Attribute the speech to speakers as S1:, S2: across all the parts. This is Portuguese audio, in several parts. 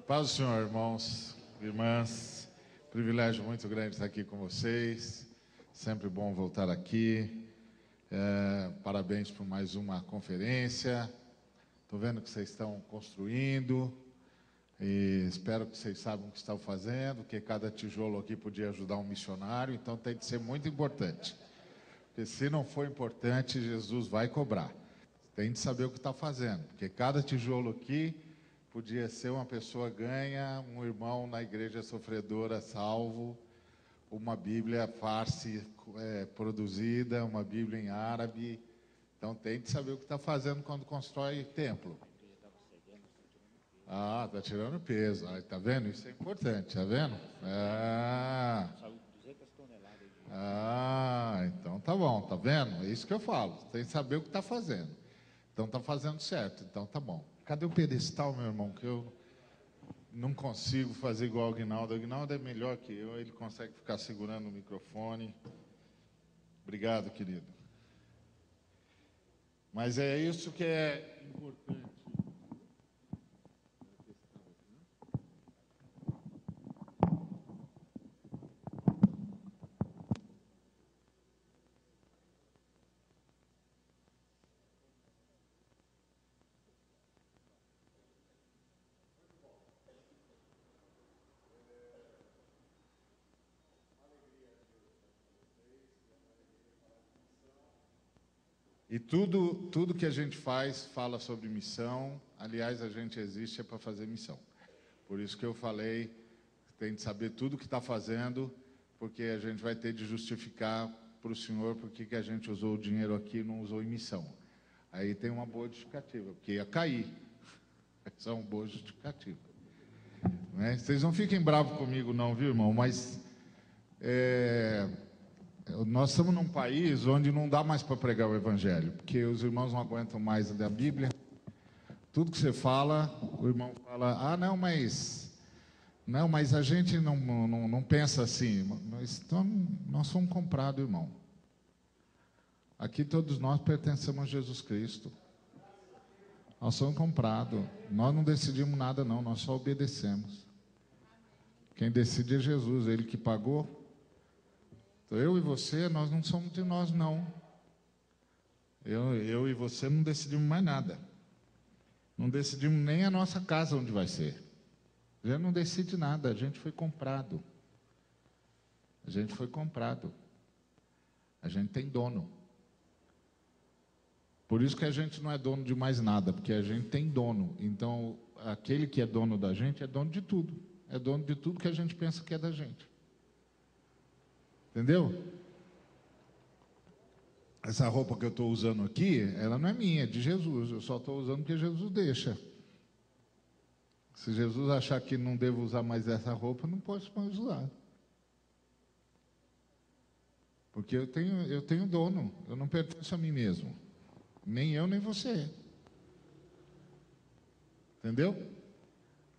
S1: Paz do Senhor, irmãos, irmãs, privilégio muito grande estar aqui com vocês, sempre bom voltar aqui, parabéns por mais uma conferência, estou vendo que vocês estão construindo e espero que vocês saibam o que estão fazendo, que cada tijolo aqui podia ajudar um missionário, então tem de ser muito importante, porque se não for importante, Jesus vai cobrar, tem de saber o que está fazendo, porque cada tijolo aqui podia ser uma pessoa ganha, um irmão na igreja sofredora salvo, uma Bíblia farsi produzida, uma Bíblia em árabe. Então tem de saber o que está fazendo quando constrói templo. Ah, está tirando peso. Está vendo? Isso é importante, está vendo? Então tá bom, tá vendo? É isso que eu falo. Tem que saber o que está fazendo. Então está fazendo certo, então tá bom. Cadê o pedestal, meu irmão? Que eu não consigo fazer igual o Aguinaldo. O Aguinaldo é melhor que eu, ele consegue ficar segurando o microfone. Obrigado, querido. Mas é isso que é importante. E tudo que a gente faz fala sobre missão. Aliás, a gente existe para fazer missão. Por isso que eu falei, tem de saber tudo o que está fazendo, porque a gente vai ter de justificar para o Senhor por que a gente usou o dinheiro aqui e não usou em missão. Aí tem uma boa justificativa, porque ia cair. Essa é uma boa justificativa. Né? Vocês não fiquem bravos comigo não, viu, irmão? Mas nós estamos num país onde não dá mais para pregar o Evangelho, porque os irmãos não aguentam mais da Bíblia. Tudo que você fala, o irmão fala, não, mas a gente não pensa assim. Nós somos comprados, irmão. Aqui todos nós pertencemos a Jesus Cristo. Nós somos comprados. Nós não decidimos nada não, nós só obedecemos. Quem decide é Jesus, Ele que pagou. Então, eu e você, nós não somos de nós, não. Eu e você não decidimos mais nada. Não decidimos nem a nossa casa onde vai ser. A gente não decide nada, a gente foi comprado. A gente foi comprado. A gente tem dono. Por isso que a gente não é dono de mais nada, porque a gente tem dono. Então, aquele que é dono da gente é dono de tudo. É dono de tudo que a gente pensa que é da gente. Entendeu? Essa roupa que eu estou usando aqui, ela não é minha, é de Jesus. Eu só estou usando porque Jesus deixa. Se Jesus achar que não devo usar mais essa roupa, não posso mais usar. Porque eu tenho dono, eu não pertenço a mim mesmo. Nem eu, nem você. Entendeu?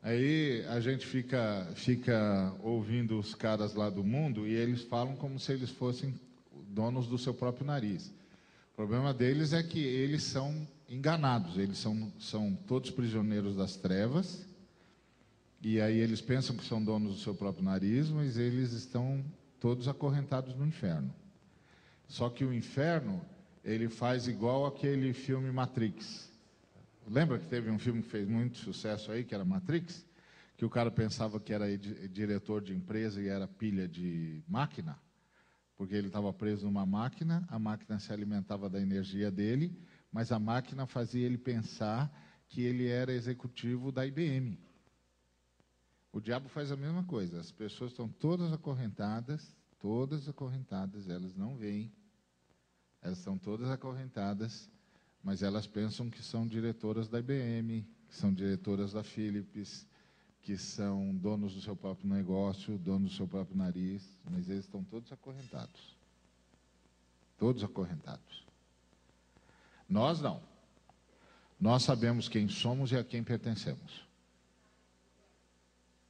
S1: Aí a gente fica ouvindo os caras lá do mundo e eles falam como se eles fossem donos do seu próprio nariz. O problema deles é que eles são enganados, eles são todos prisioneiros das trevas, e aí eles pensam que são donos do seu próprio nariz, mas eles estão todos acorrentados no inferno. Só que o inferno, ele faz igual aquele filme Matrix. Lembra que teve um filme que fez muito sucesso aí, que era Matrix? Que o cara pensava que era diretor de empresa e era pilha de máquina, porque ele estava preso numa máquina, a máquina se alimentava da energia dele, mas a máquina fazia ele pensar que ele era executivo da IBM. O diabo faz a mesma coisa, as pessoas estão todas acorrentadas, elas não veem, elas estão todas acorrentadas, mas elas pensam que são diretoras da IBM, que são diretoras da Philips, que são donos do seu próprio negócio, donos do seu próprio nariz, mas eles estão todos acorrentados. Todos acorrentados. Nós não. Nós sabemos quem somos e a quem pertencemos.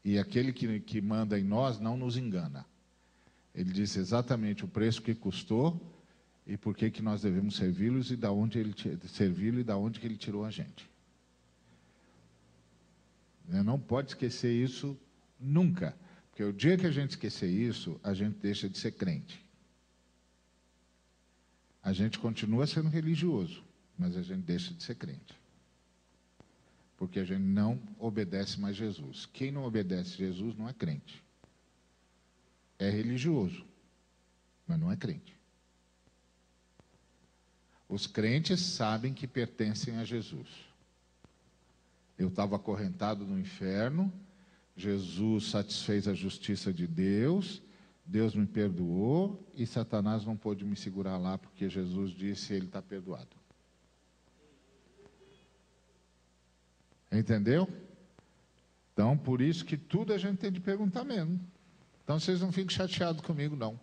S1: E aquele que manda em nós não nos engana. Ele disse exatamente o preço que custou e por que nós devemos servi-los e da onde ele que ele tirou a gente. Não pode esquecer isso nunca. Porque o dia que a gente esquecer isso, a gente deixa de ser crente. A gente continua sendo religioso, mas a gente deixa de ser crente. Porque a gente não obedece mais Jesus. Quem não obedece Jesus não é crente. É religioso, mas não é crente. Os crentes sabem que pertencem a Jesus. Eu estava acorrentado no inferno, Jesus satisfez a justiça de Deus, Deus me perdoou e Satanás não pôde me segurar lá porque Jesus disse ele está perdoado. Entendeu? Então, por isso que tudo a gente tem de perguntar mesmo. Então, vocês não fiquem chateados comigo, não.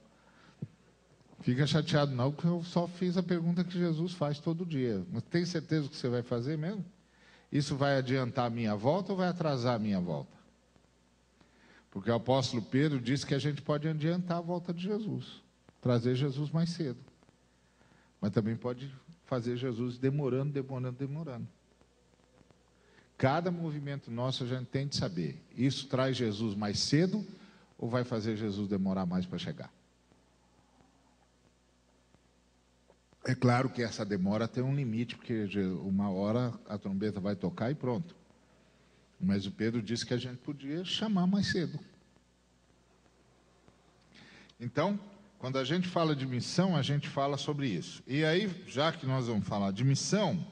S1: Fica chateado não, porque eu só fiz a pergunta que Jesus faz todo dia. Mas tem certeza que você vai fazer mesmo? Isso vai adiantar a minha volta ou vai atrasar a minha volta? Porque o apóstolo Pedro disse que a gente pode adiantar a volta de Jesus, trazer Jesus mais cedo. Mas também pode fazer Jesus demorando. Cada movimento nosso a gente tem de saber. Isso traz Jesus mais cedo ou vai fazer Jesus demorar mais para chegar? É claro que essa demora tem um limite, porque uma hora a trombeta vai tocar e pronto. Mas o Pedro disse que a gente podia chamar mais cedo. Então, quando a gente fala de missão, a gente fala sobre isso. E aí, já que nós vamos falar de missão,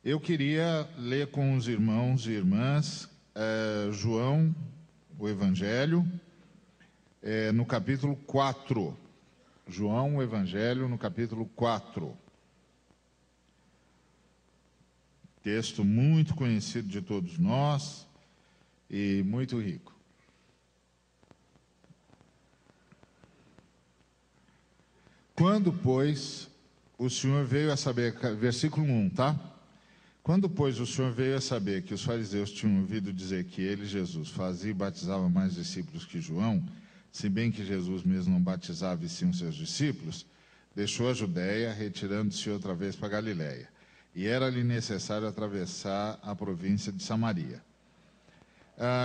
S1: eu queria ler com os irmãos e irmãs João, o Evangelho, no capítulo 4. João, o Evangelho, no capítulo 4. Texto muito conhecido de todos nós e muito rico. Quando, pois, o Senhor veio a saber, versículo 1, tá? Quando, pois, o Senhor veio a saber que os fariseus tinham ouvido dizer que ele, Jesus, fazia e batizava mais discípulos que João, se bem que Jesus mesmo não batizava e sim os seus discípulos, deixou a Judéia, retirando-se outra vez para Galiléia. E era-lhe necessário atravessar a província de Samaria.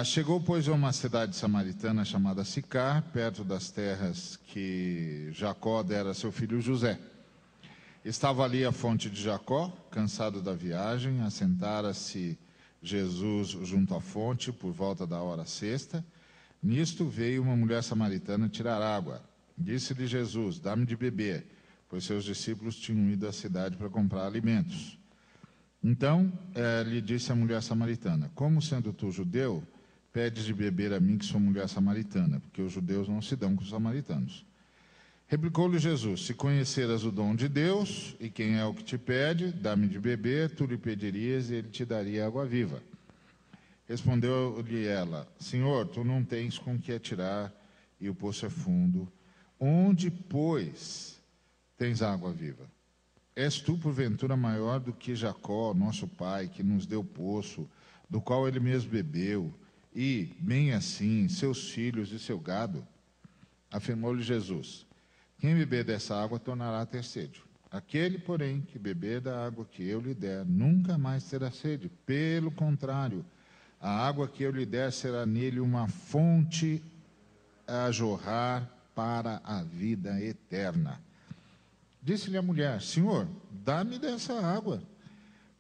S1: Chegou, pois, a uma cidade samaritana chamada Sicar, perto das terras que Jacó dera a seu filho José. Estava ali a fonte de Jacó, cansado da viagem, assentara-se Jesus junto à fonte por volta da hora sexta. Nisto veio uma mulher samaritana tirar água. Disse-lhe Jesus, dá-me de beber, pois seus discípulos tinham ido à cidade para comprar alimentos. Então lhe disse a mulher samaritana, como sendo tu judeu, pedes de beber a mim que sou mulher samaritana, porque os judeus não se dão com os samaritanos. Replicou-lhe Jesus, se conheceras o dom de Deus, e quem é o que te pede, dá-me de beber, tu lhe pedirias e ele te daria água viva. Respondeu-lhe ela, Senhor, tu não tens com que atirar, e o poço é fundo. Onde, pois, tens água viva? És tu, porventura, maior do que Jacó, nosso pai, que nos deu poço, do qual ele mesmo bebeu, e, bem assim, seus filhos e seu gado? Afirmou-lhe Jesus, quem beber dessa água tornará a ter sede. Aquele, porém, que beber da água que eu lhe der, nunca mais terá sede. Pelo contrário, a água que eu lhe der será nele uma fonte a jorrar para a vida eterna. Disse-lhe a mulher, Senhor, dá-me dessa água,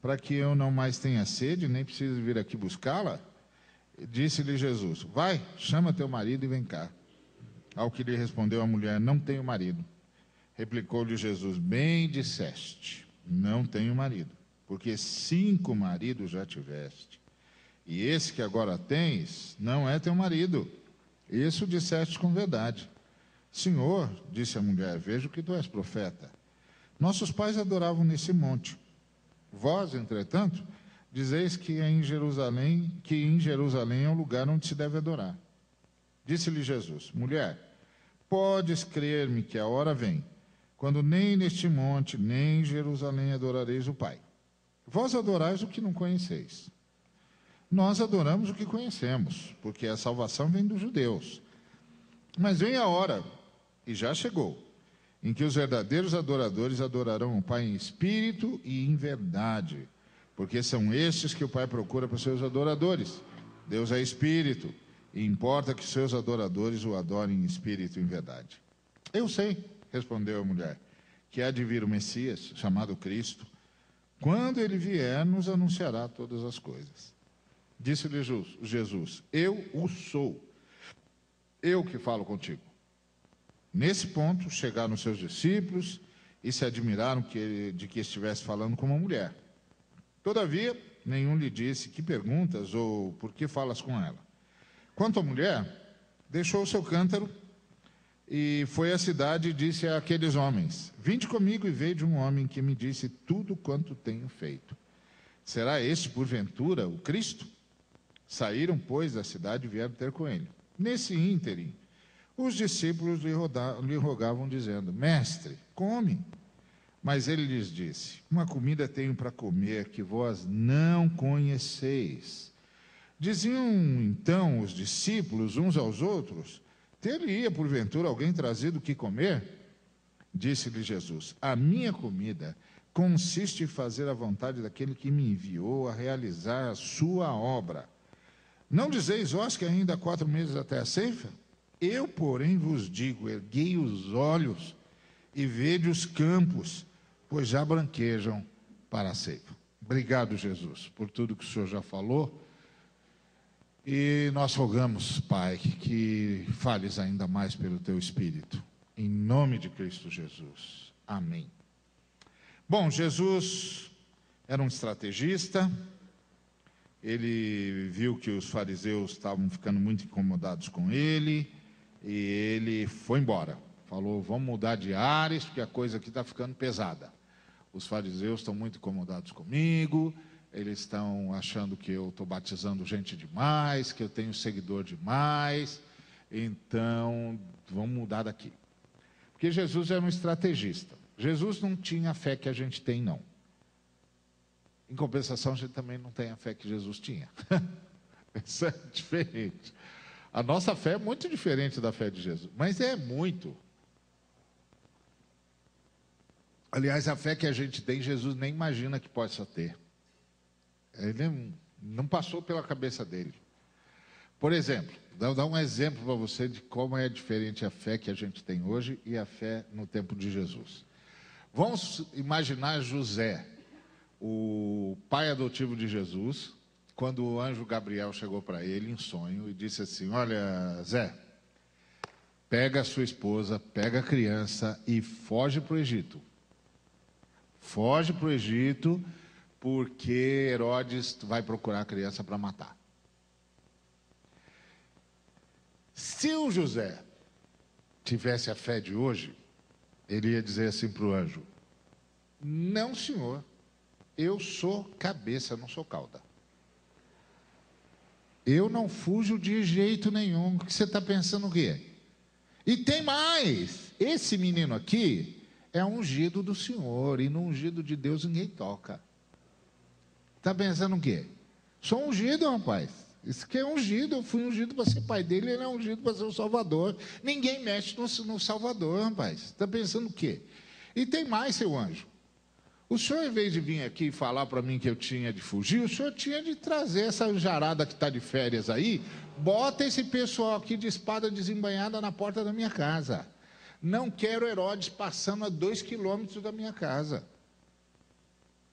S1: para que eu não mais tenha sede, nem precise vir aqui buscá-la. Disse-lhe Jesus, vai, chama teu marido e vem cá. Ao que lhe respondeu a mulher, não tenho marido. Replicou-lhe Jesus, bem disseste, não tenho marido, porque 5 maridos já tiveste. E esse que agora tens, não é teu marido. Isso disseste com verdade. Senhor, disse a mulher, vejo que tu és profeta. Nossos pais adoravam nesse monte. Vós, entretanto, dizeis que em Jerusalém é o lugar onde se deve adorar. Disse-lhe Jesus, mulher, podes crer-me que a hora vem, quando nem neste monte, nem em Jerusalém adorareis o Pai. Vós adorais o que não conheceis. Nós adoramos o que conhecemos, porque a salvação vem dos judeus. Mas vem a hora, e já chegou, em que os verdadeiros adoradores adorarão o Pai em espírito e em verdade, porque são estes que o Pai procura para os seus adoradores. Deus é espírito, e importa que seus adoradores o adorem em espírito e em verdade. Eu sei, respondeu a mulher, que há de vir o Messias, chamado Cristo. Quando ele vier, nos anunciará todas as coisas. Disse-lhe Jesus, eu o sou, eu que falo contigo. Nesse ponto, chegaram seus discípulos e se admiraram de que estivesse falando com uma mulher. Todavia, nenhum lhe disse que perguntas ou por que falas com ela. Quanto à mulher, deixou o seu cântaro e foi à cidade e disse àqueles homens, vinde comigo e veja um homem que me disse tudo quanto tenho feito. Será este, porventura, o Cristo? Saíram, pois, da cidade e vieram ter com ele. Nesse ínterim, os discípulos lhe rogavam, dizendo, mestre, come. Mas ele lhes disse, uma comida tenho para comer que vós não conheceis. Diziam, então, os discípulos uns aos outros, teria, porventura, alguém trazido o que comer? Disse-lhe Jesus, a minha comida consiste em fazer a vontade daquele que me enviou a realizar a sua obra. Não dizeis vós que ainda há 4 meses até a ceifa? Eu, porém, vos digo, erguei os olhos e vede os campos, pois já branquejam para a ceifa. Obrigado, Jesus, por tudo que o Senhor já falou. E nós rogamos, Pai, que fales ainda mais pelo Teu Espírito. Em nome de Cristo Jesus. Amém. Bom, Jesus era um estrategista. Ele viu que os fariseus estavam ficando muito incomodados com ele. E ele foi embora. Falou, vamos mudar de ares, porque a coisa aqui está ficando pesada. Os fariseus estão muito incomodados comigo. Eles estão achando que eu estou batizando gente demais, que eu tenho seguidor demais. Então, vamos mudar daqui. Porque Jesus era um estrategista. Jesus não tinha a fé que a gente tem, não. Em compensação, a gente também não tem a fé que Jesus tinha. Isso é diferente. A nossa fé é muito diferente da fé de Jesus, mas é muito. Aliás, a fé que a gente tem, Jesus nem imagina que possa ter. Ele não passou pela cabeça dele. Por exemplo, vou dar um exemplo para você de como é diferente a fé que a gente tem hoje e a fé no tempo de Jesus. Vamos imaginar José, o pai adotivo de Jesus, quando o anjo Gabriel chegou para ele em sonho e disse assim, olha, Zé, pega a sua esposa, pega a criança e foge para o Egito. Foge para o Egito, porque Herodes vai procurar a criança para matar. Se o José tivesse a fé de hoje, ele ia dizer assim para o anjo, não, senhor, eu sou cabeça, não sou cauda. Eu não fujo de jeito nenhum. O que você está pensando o quê? E tem mais, esse menino aqui é ungido do Senhor, e no ungido de Deus ninguém toca. Está pensando o quê? Sou ungido, rapaz. Isso que é ungido, eu fui ungido para ser pai dele, ele é ungido para ser o Salvador. Ninguém mexe no Salvador, rapaz. Está pensando o quê? E tem mais, seu anjo. O senhor, em vez de vir aqui e falar para mim que eu tinha de fugir, o senhor tinha de trazer essa jarada que está de férias aí, bota esse pessoal aqui de espada desembainhada na porta da minha casa. Não quero Herodes passando a 2 quilômetros da minha casa.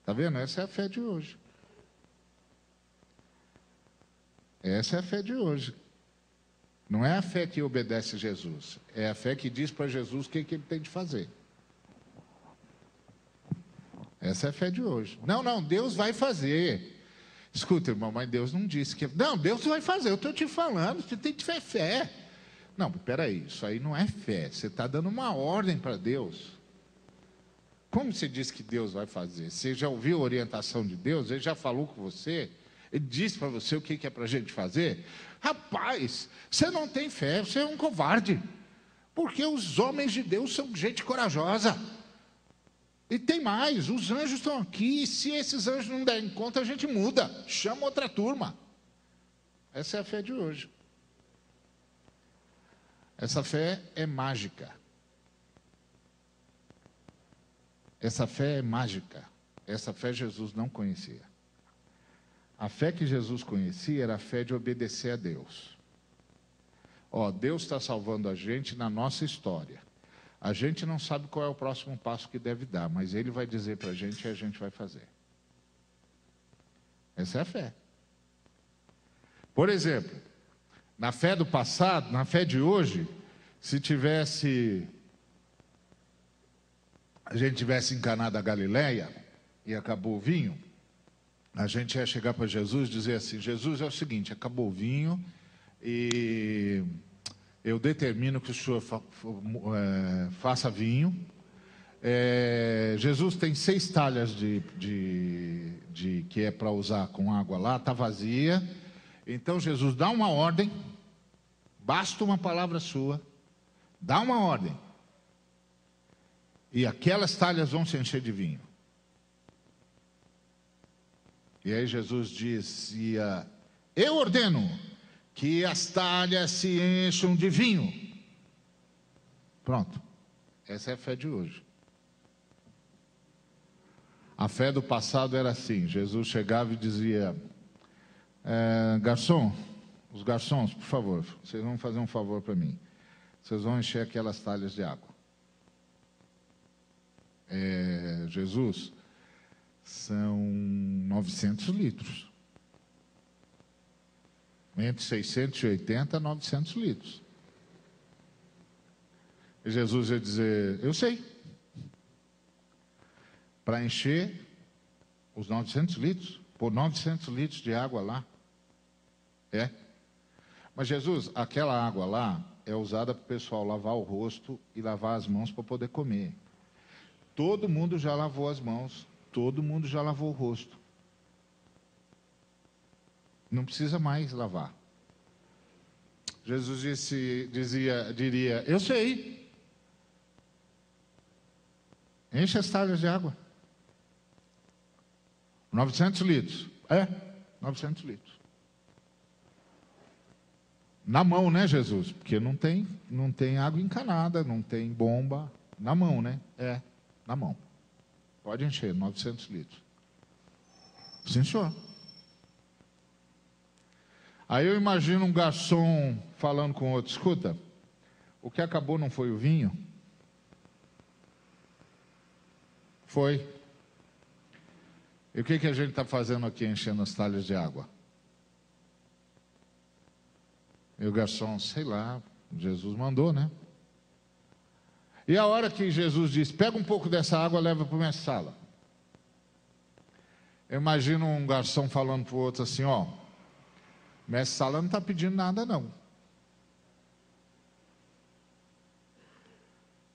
S1: Está vendo? Essa é a fé de hoje. Essa é a fé de hoje. Não é a fé que obedece a Jesus. É a fé que diz para Jesus o que ele tem de fazer. Essa é a fé de hoje. Não, Deus vai fazer. Escuta, irmão, mas Deus não disse que... Não, Deus vai fazer, eu estou te falando, você tem que ter fé. Não, peraí, isso aí não é fé. Você está dando uma ordem para Deus. Como você diz que Deus vai fazer? Você já ouviu a orientação de Deus? Ele já falou com você? Ele disse para você o que é para a gente fazer? Rapaz, você não tem fé, você é um covarde. Porque os homens de Deus são gente corajosa. E tem mais, os anjos estão aqui, e se esses anjos não derem conta, a gente muda, chama outra turma. Essa é a fé de hoje. Essa fé é mágica. Essa fé é mágica. Essa fé Jesus não conhecia. A fé que Jesus conhecia era a fé de obedecer a Deus. Deus está salvando a gente na nossa história. A gente não sabe qual é o próximo passo que deve dar, mas Ele vai dizer para a gente e a gente vai fazer. Essa é a fé. Por exemplo, na fé do passado, na fé de hoje, se a gente tivesse encanado a Galileia e acabou o vinho, a gente ia chegar para Jesus e dizer assim: Jesus, é o seguinte, acabou o vinho e eu determino que o Senhor faça vinho. Jesus tem 6 talhas que é para usar com água lá, está vazia. Então Jesus dá uma ordem, basta uma palavra sua, dá uma ordem, e aquelas talhas vão se encher de vinho. E aí Jesus dizia: eu ordeno que as talhas se encham de vinho. Pronto. Essa é a fé de hoje. A fé do passado era assim: Jesus chegava e dizia: garçom, os garçons, por favor, vocês vão fazer um favor para mim. Vocês vão encher aquelas talhas de água. Jesus, são 900 litros. Entre 680 e 900 litros. E Jesus ia dizer: eu sei. Para encher os 900 litros, pôr 900 litros de água lá. Mas Jesus, aquela água lá é usada para o pessoal lavar o rosto e lavar as mãos para poder comer. Todo mundo já lavou as mãos, todo mundo já lavou o rosto. Não precisa mais lavar. Jesus diria: eu sei. Enche as talhas de água. 900 litros. 900 litros. Na mão, né, Jesus? Porque não tem água encanada, não tem bomba. Na mão, né? Na mão. Pode encher, 900 litros. Sim, senhor. Aí eu imagino um garçom falando com outro: escuta, o que acabou não foi o vinho? Foi. E o que a gente está fazendo aqui enchendo as talhas de água? E o garçom: sei lá, Jesus mandou, né? E a hora que Jesus disse: pega um pouco dessa água, leva para a minha sala. Eu imagino um garçom falando para o outro assim: mestre sala não está pedindo nada não.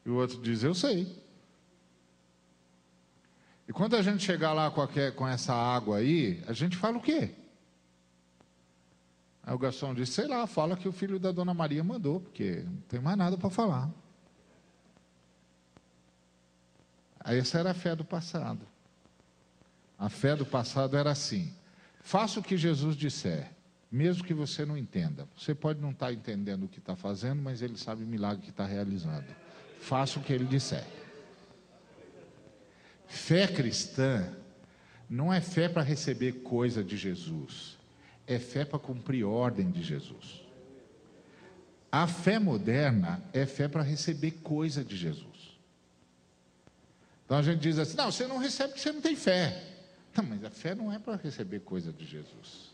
S1: E o outro diz: eu sei. E quando a gente chegar lá com essa água aí, a gente fala o quê? Aí o garçom diz: sei lá, fala que o filho da Dona Maria mandou, porque não tem mais nada para falar. Aí essa era a fé do passado. A fé do passado era assim: faça o que Jesus disser, mesmo que você não entenda. Você pode não estar entendendo o que está fazendo, mas Ele sabe o milagre que está realizando. Faça o que Ele disser. Fé cristã não é fé para receber coisa de Jesus, é fé para cumprir ordem de Jesus. A fé moderna é fé para receber coisa de Jesus. Então a gente diz assim: não, você não recebe porque você não tem fé. Não, mas a fé não é para receber coisa de Jesus.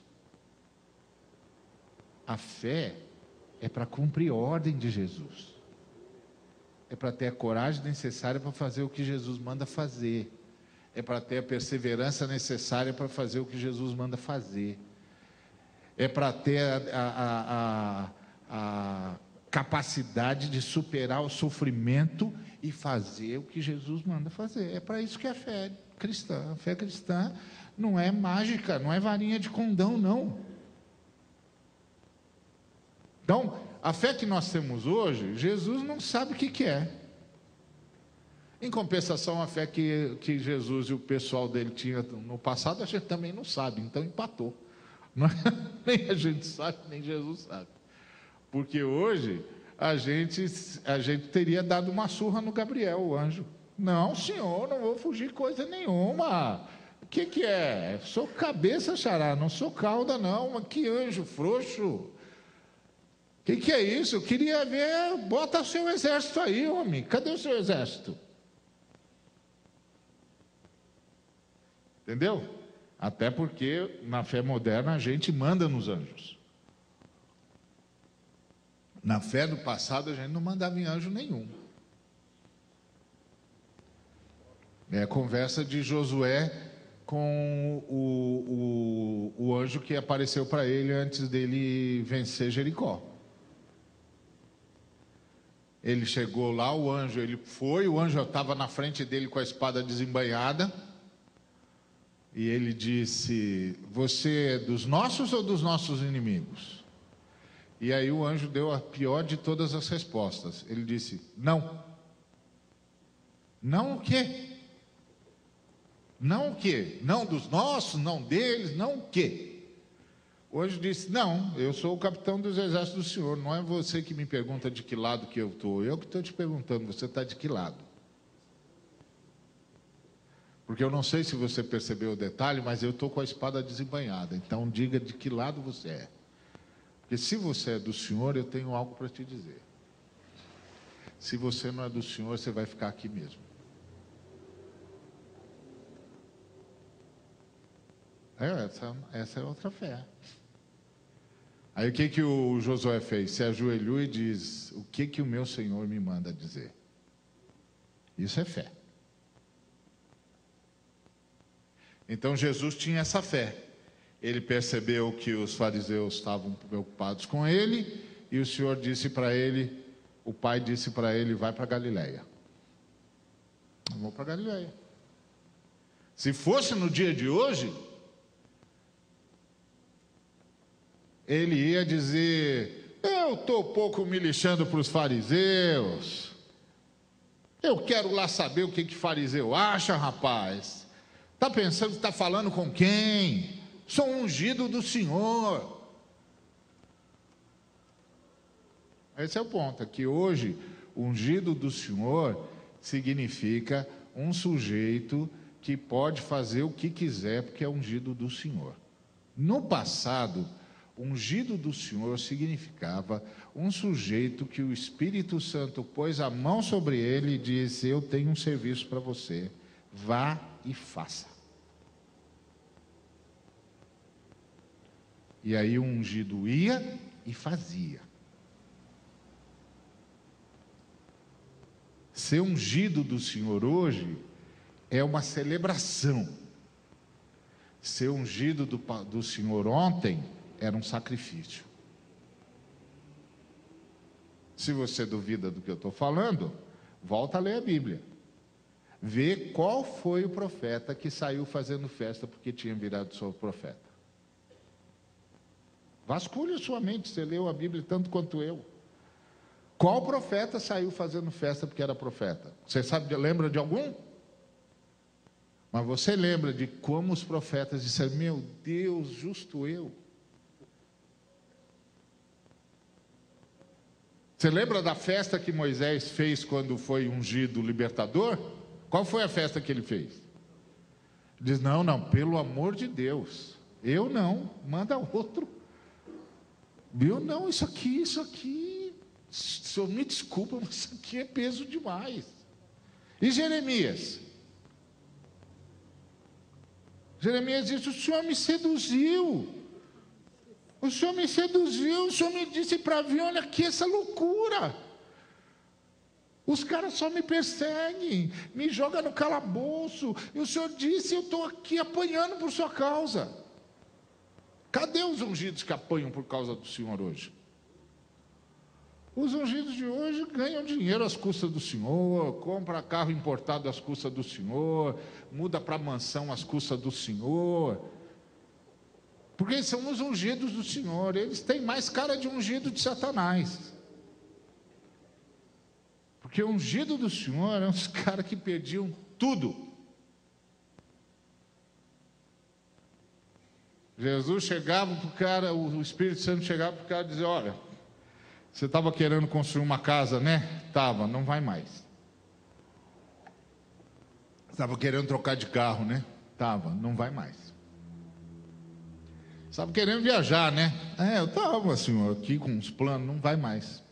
S1: A fé é para cumprir ordem de Jesus. É para ter a coragem necessária para fazer o que Jesus manda fazer. É para ter a perseverança necessária para fazer o que Jesus manda fazer. É para ter a capacidade de superar o sofrimento e fazer o que Jesus manda fazer. É para isso que é a fé cristã. A fé cristã não é mágica, não é varinha de condão, não. Então, a fé que nós temos hoje, Jesus não sabe o que é. Em compensação, a fé que Jesus e o pessoal dele tinha no passado, a gente também não sabe, então empatou. Não é? Nem a gente sabe, nem Jesus sabe. Porque hoje a gente teria dado uma surra no Gabriel, o anjo. Não, senhor, não vou fugir coisa nenhuma. O que é? Sou cabeça, xará, não sou cauda, não. Mas que anjo frouxo. O que é isso? Eu queria ver, bota o seu exército aí, homem. Cadê o seu exército? Entendeu? Até porque na fé moderna a gente manda nos anjos. Na fé do passado a gente não mandava em anjo nenhum. É a conversa de Josué com o anjo que apareceu para ele antes dele vencer Jericó. Ele chegou lá, o anjo estava na frente dele com a espada desembainhada. E ele disse: você é dos nossos ou dos nossos inimigos? E aí o anjo deu a pior de todas as respostas. Ele disse: não. Não o quê? Não o quê? Não dos nossos, não deles, não o quê? O anjo disse: não, eu sou o capitão dos exércitos do Senhor. Não é você que me pergunta de que lado que eu estou. Eu que estou te perguntando, você está de que lado? Porque eu não sei se você percebeu o detalhe, mas eu estou com a espada desembainhada. Então diga de que lado você é. Porque se você é do Senhor, eu tenho algo para te dizer. Se você não é do Senhor, você vai ficar aqui mesmo. Essa é outra fé. Aí o que o Josué fez? Se ajoelhou e diz: o que o meu Senhor me manda dizer? Isso é fé. Então Jesus tinha essa fé. Ele percebeu que os fariseus estavam preocupados com ele, e o Senhor disse para ele, o Pai disse para ele: vai para Galileia. Eu vou para Galileia. Se fosse no dia de hoje, ele ia dizer: eu estou pouco me lixando para os fariseus. Eu quero lá saber o que fariseu acha, rapaz. Está pensando que está falando com quem? Sou ungido do Senhor. Esse é o ponto, é que hoje, ungido do Senhor significa um sujeito que pode fazer o que quiser, porque é ungido do Senhor. No passado, ungido do Senhor significava um sujeito que o Espírito Santo pôs a mão sobre ele e disse: eu tenho um serviço para você, vá e faça. E aí o ungido ia e fazia. Ser ungido do Senhor hoje é uma celebração. Ser ungido do Senhor ontem era um sacrifício. Se você duvida do que eu estou falando, volta a ler a Bíblia. Vê qual foi o profeta que saiu fazendo festa porque tinha virado seu profeta. Vasculhe a sua mente, você leu a Bíblia tanto quanto eu. Qual profeta saiu fazendo festa porque era profeta? Você lembra de algum? Mas você lembra de como os profetas disseram: meu Deus, justo eu. Você lembra da festa que Moisés fez quando foi ungido libertador? Qual foi a festa que ele fez? Diz: não, pelo amor de Deus, eu não, manda outro. Eu não, isso aqui, senhor, me desculpa, mas isso aqui é peso demais. E Jeremias? Jeremias disse: o Senhor me seduziu. O Senhor me seduziu, o Senhor me disse para vir, olha aqui essa loucura. Os caras só me perseguem, me jogam no calabouço. E o Senhor disse: eu estou aqui apanhando por sua causa. Cadê os ungidos que apanham por causa do Senhor hoje? Os ungidos de hoje ganham dinheiro às custas do Senhor, compra carro importado às custas do Senhor, muda para mansão às custas do Senhor. Porque eles são os ungidos do Senhor, eles têm mais cara de ungido de Satanás. Porque o ungido do Senhor eram os caras que perdiam tudo. Jesus chegava para o cara, o Espírito Santo chegava para o cara e dizia: olha, você estava querendo construir uma casa, né? Estava, não vai mais. Estava querendo trocar de carro, né? Tava, não vai mais. Estava querendo viajar, né? Eu estava, senhor, aqui com uns planos, não vai mais.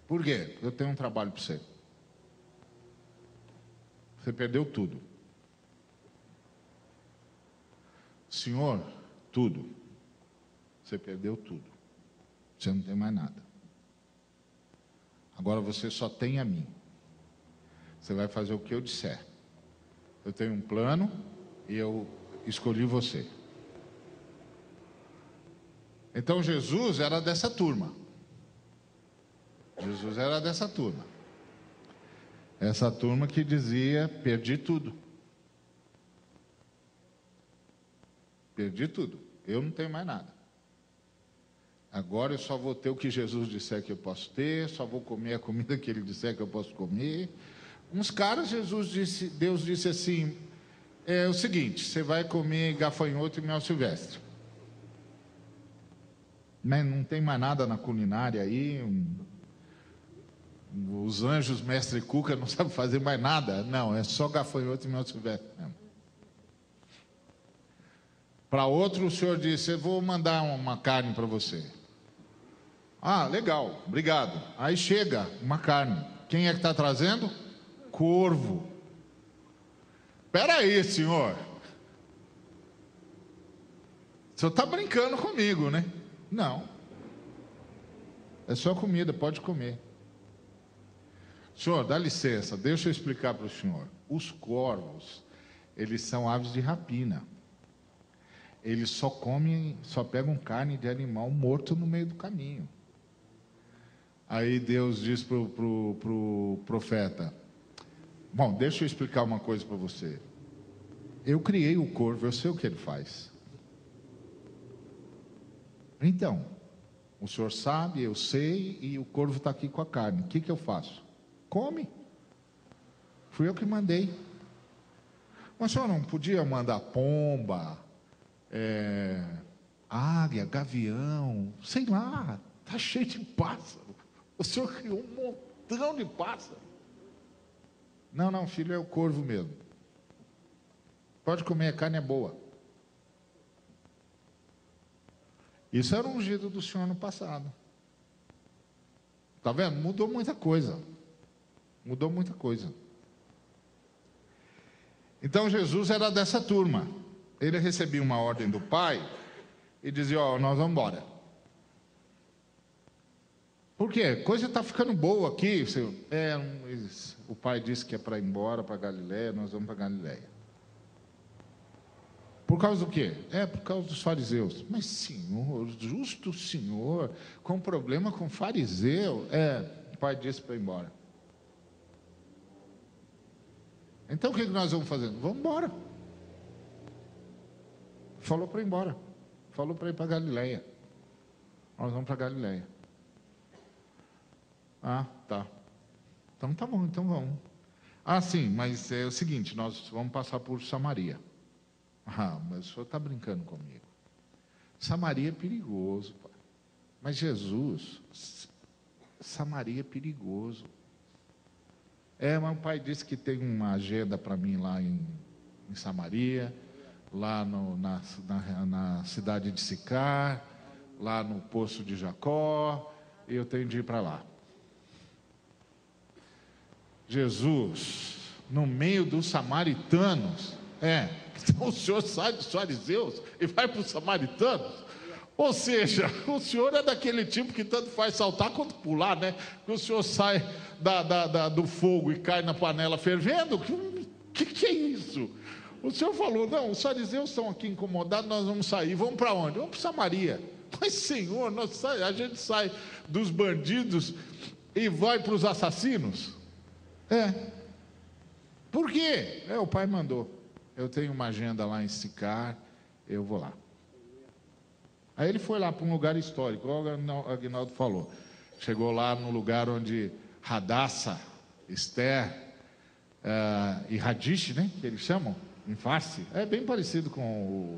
S1: Por quê? Eu tenho um trabalho para você. Você perdeu tudo. Senhor, tudo. Você perdeu tudo. Você não tem mais nada. Agora você só tem a mim. Você vai fazer o que eu disser. Eu tenho um plano e eu escolhi você. Então Jesus era dessa turma. Jesus era dessa turma. Essa turma que dizia: perdi tudo. Perdi tudo. Eu não tenho mais nada. Agora eu só vou ter o que Jesus disser que eu posso ter, só vou comer a comida que Ele disser que eu posso comer. Uns caras, Deus disse assim: é o seguinte, você vai comer gafanhoto e mel silvestre. Mas não tem mais nada na culinária aí. Os anjos, mestre Cuca, não sabem fazer mais nada. Não, é só gafanhoto e mel silvestre mesmo. Para outro, o senhor disse: eu vou mandar uma carne para você. Ah, legal, obrigado. Aí chega uma carne. Quem é que está trazendo? Corvo. Espera aí, senhor. O senhor está brincando comigo, né? Não. É só comida, pode comer. Senhor, dá licença, deixa eu explicar para o senhor. Os corvos, eles são aves de rapina. Eles só pegam carne de animal morto no meio do caminho. Aí Deus diz para o profeta: bom, deixa eu explicar uma coisa para você. Eu criei o corvo, eu sei o que ele faz. Então, o senhor sabe, eu sei, e o corvo está aqui com a carne. O que eu faço? Come. Fui eu que mandei. Mas o senhor não podia mandar pomba, águia, gavião, sei lá, está cheio de pássaro. O senhor criou um montão de pássaro. Não, filho, é o corvo mesmo. Pode comer, a carne é boa. Isso era o ungido do Senhor no passado. Está vendo? Mudou muita coisa. Mudou muita coisa. Então Jesus era dessa turma. Ele recebia uma ordem do pai e dizia: nós vamos embora. Por quê? Coisa está ficando boa aqui. O pai disse que é para ir embora para Galiléia, nós vamos para Galiléia. Por causa do quê? Por causa dos fariseus. Mas senhor, justo senhor, com problema com fariseu. O pai disse para ir embora. Então o que nós vamos fazer? Vamos embora. Falou para ir embora. Falou para ir para Galiléia. Nós vamos para Galiléia. Ah, tá. Então tá bom, então vamos. Ah, sim, mas é o seguinte, nós vamos passar por Samaria. Ah, mas o senhor está brincando comigo. Samaria é perigoso, pai. Mas Jesus, Samaria é perigoso. Mas o pai disse que tem uma agenda para mim lá em Samaria, lá na cidade de Sicar, lá no poço de Jacó, e eu tenho de ir para lá. Jesus, no meio dos samaritanos, então o senhor sai dos fariseus e vai para os samaritanos? Ou seja, o senhor é daquele tipo que tanto faz saltar quanto pular, né? Que o senhor sai do fogo e cai na panela fervendo? Que é isso? O senhor falou: não, os fariseus estão aqui incomodados, nós vamos sair. Vamos para onde? Vamos para Samaria. Mas senhor, a gente sai dos bandidos e vai para os assassinos? Por quê? O pai mandou. Eu tenho uma agenda lá em Sicar, eu vou lá. Aí ele foi lá para um lugar histórico, igual o Aguinaldo falou. Chegou lá no lugar onde Radassa, Esther e Radish, né, que eles chamam, em Farsi. É bem parecido com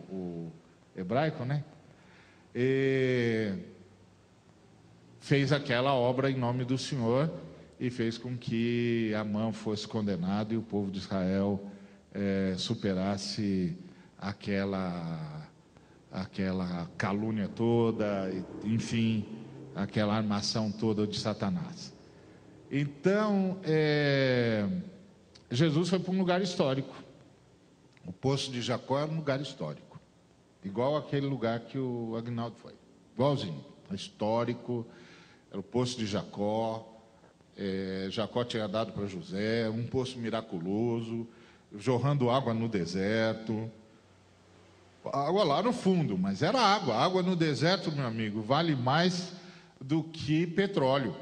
S1: o hebraico, né? E fez aquela obra em nome do Senhor e fez com que Amã fosse condenado e o povo de Israel superasse aquela calúnia toda, enfim, aquela armação toda de Satanás. Então, Jesus foi para um lugar histórico. O Poço de Jacó era um lugar histórico, igual aquele lugar que o Agnaldo foi, igualzinho, histórico, era o Poço de Jacó. Jacó tinha dado para José, um poço miraculoso, jorrando água no deserto, água lá no fundo, mas era água. Água no deserto, meu amigo, vale mais do que petróleo.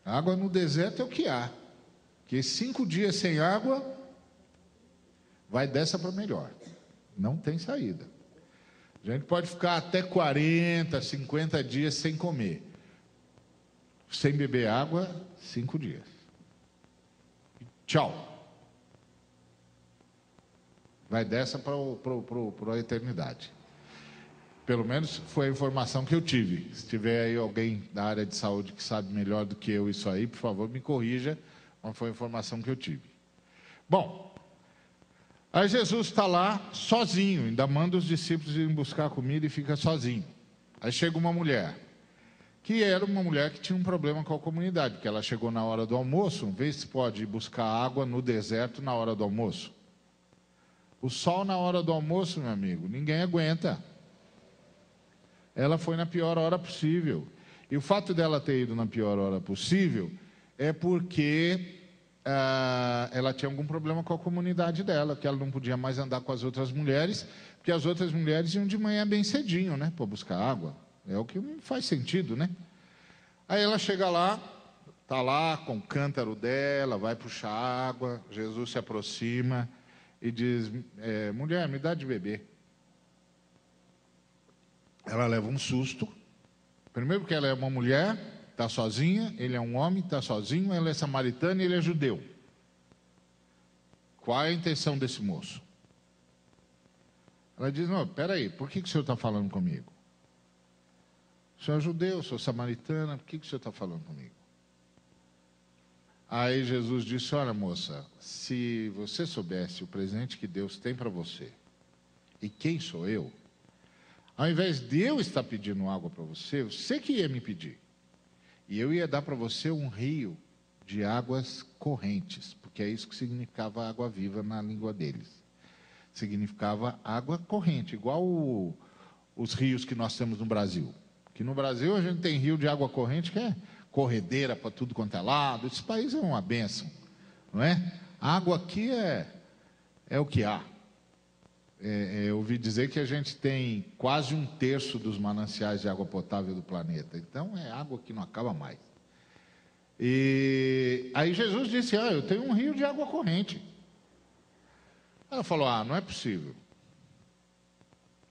S1: Água no deserto é o que há, porque 5 dias sem água, vai dessa para melhor, não tem saída. A gente pode ficar até 40, 50 dias sem comer, sem beber água, 5 dias. Tchau. Vai dessa para a eternidade. Pelo menos foi a informação que eu tive. Se tiver aí alguém da área de saúde que sabe melhor do que eu isso aí, por favor, me corrija, mas foi a informação que eu tive. Bom, aí Jesus está lá sozinho, ainda manda os discípulos irem buscar comida e fica sozinho. Aí chega uma mulher, que era uma mulher que tinha um problema com a comunidade, porque ela chegou na hora do almoço, vê se pode ir buscar água no deserto na hora do almoço. O sol na hora do almoço, meu amigo, ninguém aguenta. Ela foi na pior hora possível. E o fato dela ter ido na pior hora possível é porque ela tinha algum problema com a comunidade dela, que ela não podia mais andar com as outras mulheres, porque as outras mulheres iam de manhã bem cedinho, né, para buscar água. É o que faz sentido, né? Aí ela chega lá, está lá com o cântaro dela, vai puxar água, Jesus se aproxima e diz, mulher, me dá de beber. Ela leva um susto, primeiro porque ela é uma mulher, está sozinha, ele é um homem, está sozinho, ela é samaritana e ele é judeu. Qual é a intenção desse moço? Ela diz, não, peraí, por que o senhor está falando comigo? O senhor é judeu, sou samaritana, por que o senhor está falando comigo? Aí Jesus disse, olha moça, se você soubesse o presente que Deus tem para você, e quem sou eu, ao invés de eu estar pedindo água para você, você que ia me pedir. E eu ia dar para você um rio de águas correntes, porque é isso que significava água viva na língua deles. Significava água corrente, igual os rios que nós temos no Brasil. Que no Brasil a gente tem rio de água corrente que é corredeira para tudo quanto é lado. Esse país é uma bênção, não é? A água aqui é o que há. Eu ouvi dizer que a gente tem quase 1/3 dos mananciais de água potável do planeta. Então, é água que não acaba mais. E aí Jesus disse, eu tenho um rio de água corrente. Ela falou, não é possível.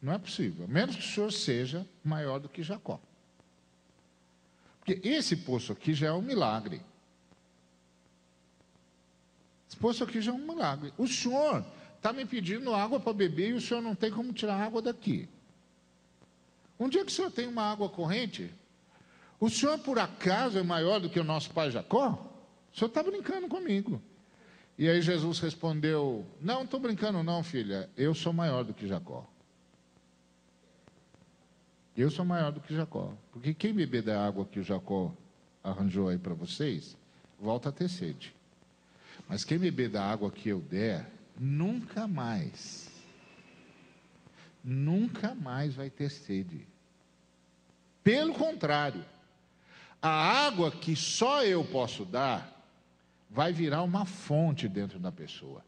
S1: Não é possível, a menos que o senhor seja maior do que Jacó. Porque esse poço aqui já é um milagre. Esse poço aqui já é um milagre. O senhor está me pedindo água para beber e o senhor não tem como tirar água daqui. Um dia que o senhor tem uma água corrente, o senhor por acaso é maior do que o nosso pai Jacó? O senhor está brincando comigo. E aí Jesus respondeu, não estou brincando não, filha, eu sou maior do que Jacó. Eu sou maior do que Jacó. Porque quem beber da água que o Jacó arranjou aí para vocês, volta a ter sede. Mas quem beber da água que eu der, nunca mais vai ter sede. Pelo contrário, a água que só eu posso dar, vai virar uma fonte dentro da pessoa.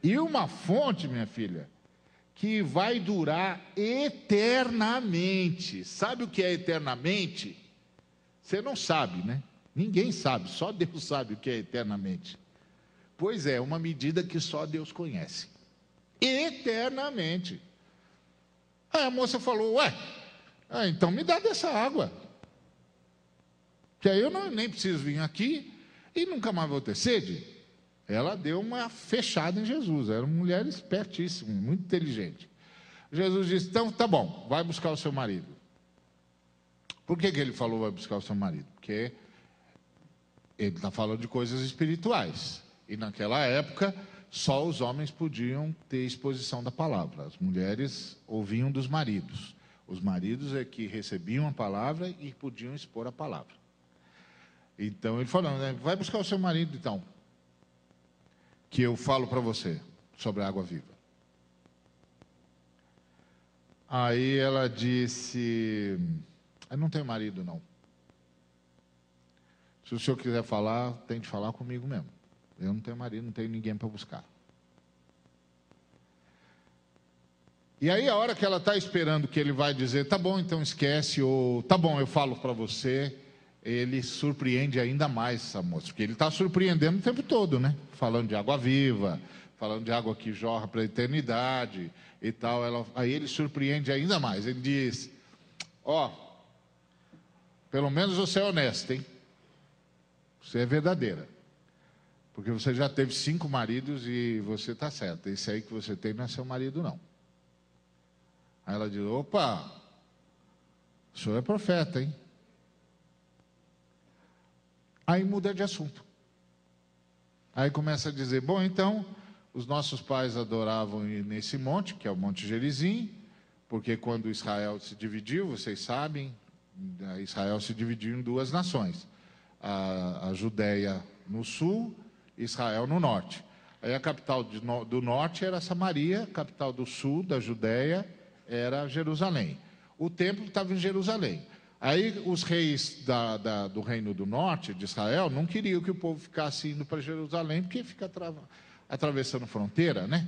S1: E uma fonte, minha filha, que vai durar eternamente. Sabe o que é eternamente? Você não sabe, né? Ninguém sabe, só Deus sabe o que é eternamente. Pois é, uma medida que só Deus conhece. Eternamente. Aí a moça falou, então me dá dessa água. Que aí eu nem preciso vir aqui e nunca mais vou ter sede. Ela deu uma fechada em Jesus, era uma mulher espertíssima, muito inteligente. Jesus disse, então tá bom, vai buscar o seu marido. Por que ele falou vai buscar o seu marido? Porque ele está falando de coisas espirituais. E naquela época, só os homens podiam ter exposição da palavra. As mulheres ouviam dos maridos. Os maridos é que recebiam a palavra e podiam expor a palavra. Então ele falou, né, vai buscar o seu marido então, que eu falo para você sobre a água viva. Aí ela disse, eu não tenho marido não. Se o senhor quiser falar, tem de falar comigo mesmo. Eu não tenho marido, não tenho ninguém para buscar. E aí a hora que ela está esperando que ele vai dizer, tá bom, então esquece, ou tá bom, eu falo para você, ele surpreende ainda mais essa moça, porque ele está surpreendendo o tempo todo, né? Falando de água viva, falando de água que jorra para a eternidade e tal. Aí ele surpreende ainda mais, ele diz, ó, pelo menos você é honesta, hein? Você é verdadeira. Porque você já teve 5 maridos e você está certa. Esse aí que você tem não é seu marido, não. Aí ela diz, opa, o senhor é profeta, hein? Aí muda de assunto. Aí começa a dizer, bom, então, os nossos pais adoravam ir nesse monte, que é o Monte Gerizim, porque quando Israel se dividiu, vocês sabem, Israel se dividiu em 2 nações. A Judéia no sul, Israel no norte. Aí a capital do norte era Samaria, a capital do sul, da Judéia, era Jerusalém. O templo estava em Jerusalém. Aí os reis do reino do norte, de Israel, não queriam que o povo ficasse indo para Jerusalém, porque fica atravessando fronteira, né?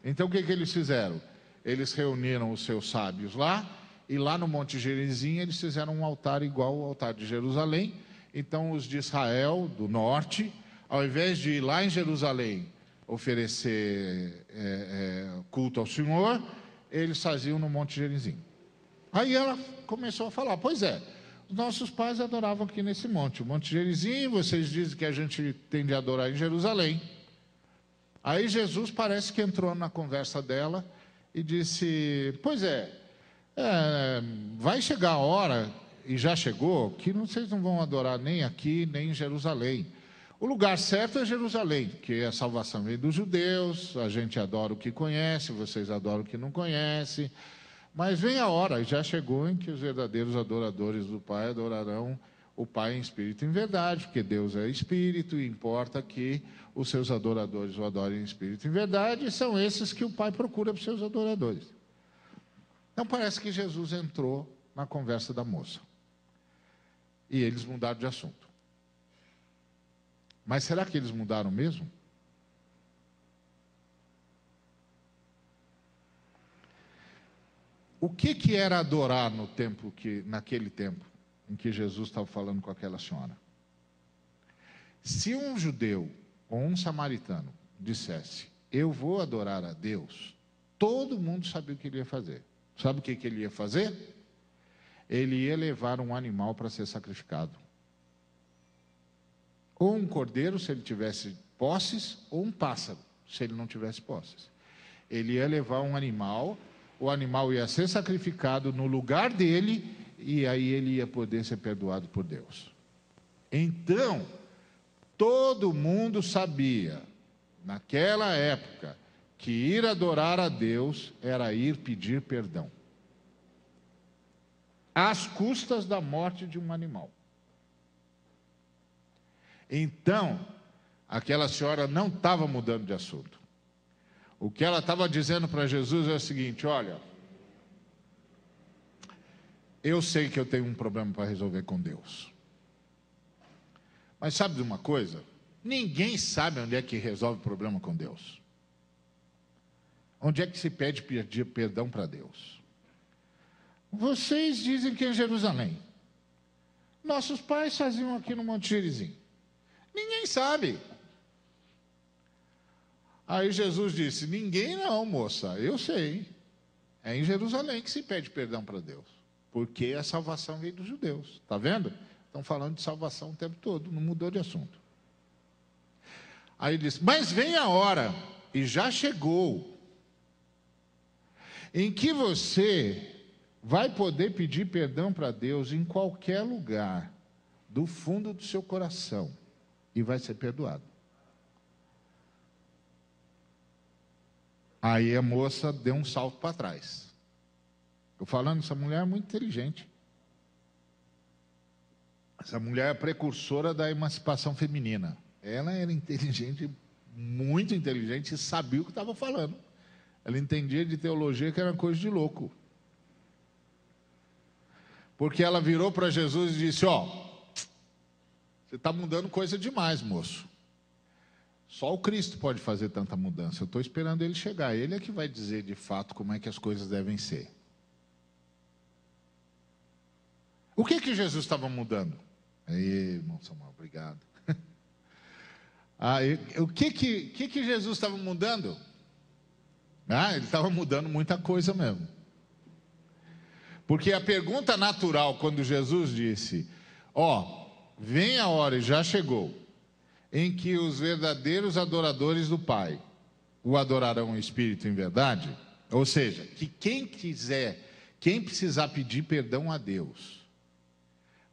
S1: Então o que eles fizeram? Eles reuniram os seus sábios lá, e lá no Monte Gerizim eles fizeram um altar igual ao altar de Jerusalém. Então os de Israel, do norte, ao invés de ir lá em Jerusalém oferecer culto ao Senhor, eles faziam no Monte Gerizim. Aí ela começou a falar, pois é, os nossos pais adoravam aqui nesse monte, o Monte Gerizim, vocês dizem que a gente tem de adorar em Jerusalém. Aí Jesus parece que entrou na conversa dela e disse, pois vai chegar a hora, e já chegou, que vocês não vão adorar nem aqui, nem em Jerusalém. O lugar certo é Jerusalém, porque a salvação vem dos judeus, a gente adora o que conhece, vocês adoram o que não conhecem. Mas vem a hora, e já chegou, em que os verdadeiros adoradores do Pai adorarão o Pai em espírito e em verdade, porque Deus é espírito e importa que os seus adoradores o adorem em espírito e em verdade, e são esses que o Pai procura para os seus adoradores. Então parece que Jesus entrou na conversa da moça. E eles mudaram de assunto. Mas será que eles mudaram mesmo? O que era adorar naquele tempo em que Jesus estava falando com aquela senhora? Se um judeu ou um samaritano dissesse, eu vou adorar a Deus, todo mundo sabia o que ele ia fazer. Sabe o que ele ia fazer? Ele ia levar um animal para ser sacrificado. Ou um cordeiro, se ele tivesse posses, ou um pássaro, se ele não tivesse posses. Ele ia levar um animal, o animal ia ser sacrificado no lugar dele, e aí ele ia poder ser perdoado por Deus. Então, todo mundo sabia, naquela época, que ir adorar a Deus era ir pedir perdão, às custas da morte de um animal. Então, aquela senhora não estava mudando de assunto. O que ela estava dizendo para Jesus é o seguinte, olha, eu sei que eu tenho um problema para resolver com Deus. Mas sabe de uma coisa? Ninguém sabe onde é que resolve o problema com Deus. Onde é que se pede pedir perdão para Deus? Vocês dizem que é em Jerusalém. Nossos pais faziam aqui no Monte Gerizim. Ninguém sabe. Aí Jesus disse, ninguém não, moça, eu sei. É em Jerusalém que se pede perdão para Deus. Porque a salvação veio dos judeus. Está vendo? Estão falando de salvação o tempo todo, não mudou de assunto. Aí ele disse, mas vem a hora, e já chegou, em que você vai poder pedir perdão para Deus em qualquer lugar, do fundo do seu coração, e vai ser perdoado. Aí a moça deu um salto para trás. Estou falando, essa mulher é muito inteligente. Essa mulher é a precursora da emancipação feminina. Ela era inteligente, muito inteligente, e sabia o que estava falando. Ela entendia de teologia que era coisa de louco. Porque ela virou para Jesus e disse: ó, você está mudando coisa demais, moço. Só o Cristo pode fazer tanta mudança. Eu estou esperando ele chegar. Ele é que vai dizer de fato como é que as coisas devem ser. O que Jesus estava mudando? Aí, irmão Samuel, obrigado. O que Jesus estava mudando? Ele estava mudando muita coisa mesmo. Porque a pergunta natural, quando Jesus disse: ó, vem a hora e já chegou, em que os verdadeiros adoradores do Pai o adorarão em espírito e em verdade, ou seja, que quem precisar pedir perdão a Deus,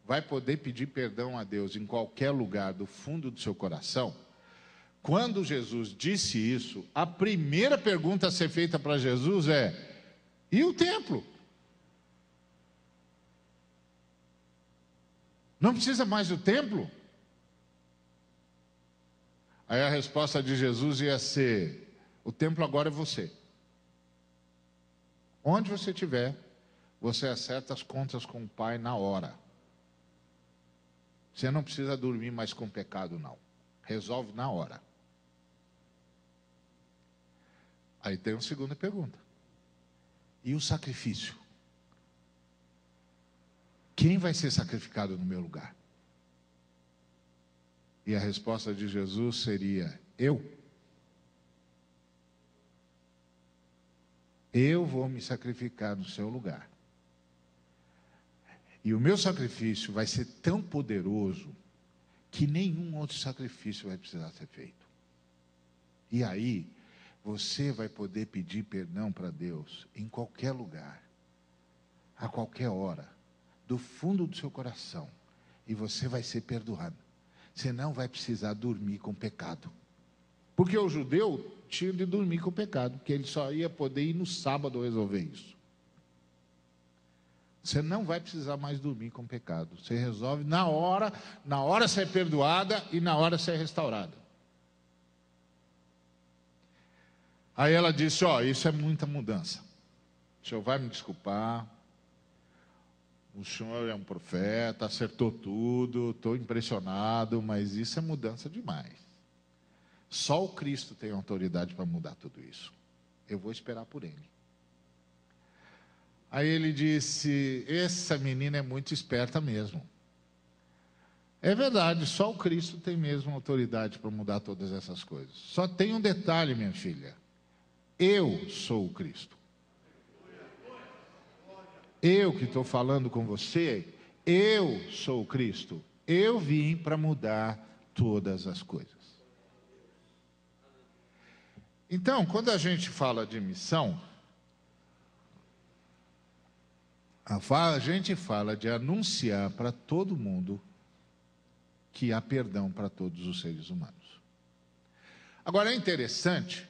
S1: vai poder pedir perdão a Deus em qualquer lugar do fundo do seu coração. Quando Jesus disse isso, a primeira pergunta a ser feita para Jesus é: e o templo? Não precisa mais do templo? Aí a resposta de Jesus ia ser: o templo agora é você. Onde você estiver, você acerta as contas com o Pai na hora. Você não precisa dormir mais com pecado, não. Resolve na hora. Aí tem uma segunda pergunta: e o sacrifício? Quem vai ser sacrificado no meu lugar? E a resposta de Jesus seria: eu. Eu vou me sacrificar no seu lugar. E o meu sacrifício vai ser tão poderoso que nenhum outro sacrifício vai precisar ser feito. E aí, você vai poder pedir perdão para Deus em qualquer lugar, a qualquer hora, do fundo do seu coração. E você vai ser perdoado. Você não vai precisar dormir com pecado. Porque o judeu tinha de dormir com pecado, porque ele só ia poder ir no sábado resolver isso. Você não vai precisar mais dormir com pecado. Você resolve na hora você é perdoada e na hora você é restaurada. Aí ela disse: ó, isso é muita mudança. O senhor vai me desculpar. O senhor é um profeta, acertou tudo, estou impressionado, mas isso é mudança demais. Só o Cristo tem autoridade para mudar tudo isso. Eu vou esperar por ele. Aí ele disse: essa menina é muito esperta mesmo. É verdade, só o Cristo tem mesmo autoridade para mudar todas essas coisas. Só tem um detalhe, minha filha: eu sou o Cristo. Eu que estou falando com você, eu sou o Cristo. Eu vim para mudar todas as coisas. Então, quando a gente fala de missão, a gente fala de anunciar para todo mundo que há perdão para todos os seres humanos. Agora, é interessante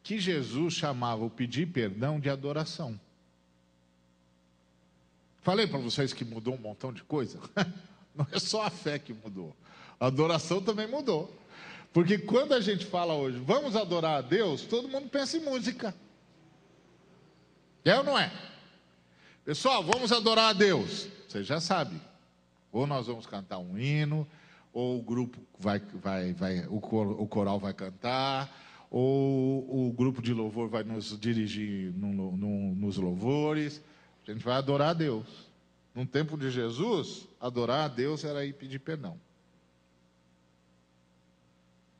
S1: que Jesus chamava o pedir perdão de adoração. Falei para vocês que mudou um montão de coisa? Não é só a fé que mudou, a adoração também mudou. Porque quando a gente fala hoje, vamos adorar a Deus, todo mundo pensa em música. É ou não é? Pessoal, vamos adorar a Deus. Você já sabe. Ou nós vamos cantar um hino, ou o grupo o coral vai cantar, ou o grupo de louvor vai nos dirigir nos louvores. A gente vai adorar a Deus. No tempo de Jesus, adorar a Deus era ir pedir perdão.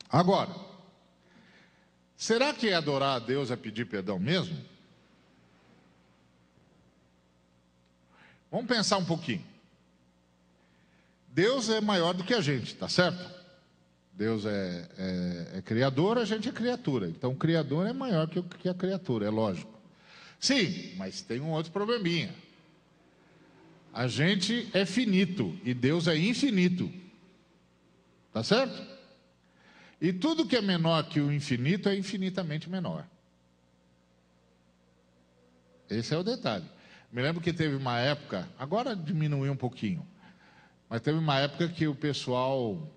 S1: Agora, será que adorar a Deus é pedir perdão mesmo? Vamos pensar um pouquinho. Deus é maior do que a gente, tá certo? Deus é criador, a gente é criatura. Então o criador é maior que a criatura, é lógico. Sim, mas tem um outro probleminha. A gente é finito e Deus é infinito. Tá certo? E tudo que é menor que o infinito é infinitamente menor. Esse é o detalhe. Me lembro que teve uma época, agora diminuiu um pouquinho, mas teve uma época que o pessoal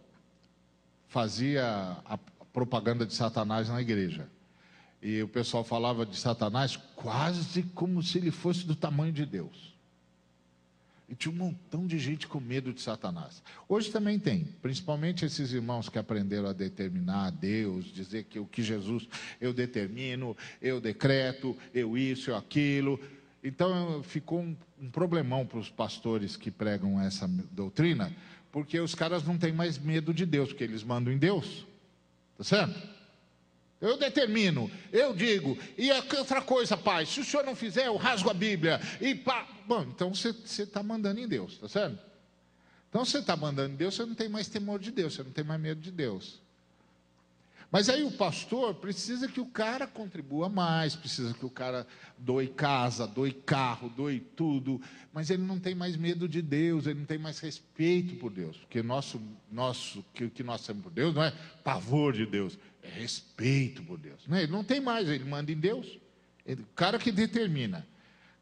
S1: fazia a propaganda de Satanás na igreja. E o pessoal falava de Satanás quase como se ele fosse do tamanho de Deus. E tinha um montão de gente com medo de Satanás. Hoje também tem, principalmente esses irmãos que aprenderam a determinar Deus, dizer que o que Jesus, eu determino, eu decreto, eu isso, eu aquilo. Então ficou um problemão para os pastores que pregam essa doutrina, porque os caras não têm mais medo de Deus, porque eles mandam em Deus. Tá certo? Eu determino, eu digo, e outra coisa, pai, se o senhor não fizer, eu rasgo a Bíblia, e pá. Bom, então você está mandando em Deus, tá certo? Então você está mandando em Deus, você não tem mais temor de Deus, você não tem mais medo de Deus. Mas aí o pastor precisa que o cara contribua mais, precisa que o cara doe casa, doe carro, doe tudo, mas ele não tem mais medo de Deus, ele não tem mais respeito por Deus, porque o que nós temos por Deus não é pavor de Deus, é respeito por Deus. Ele não tem mais, ele manda em Deus. O cara que determina,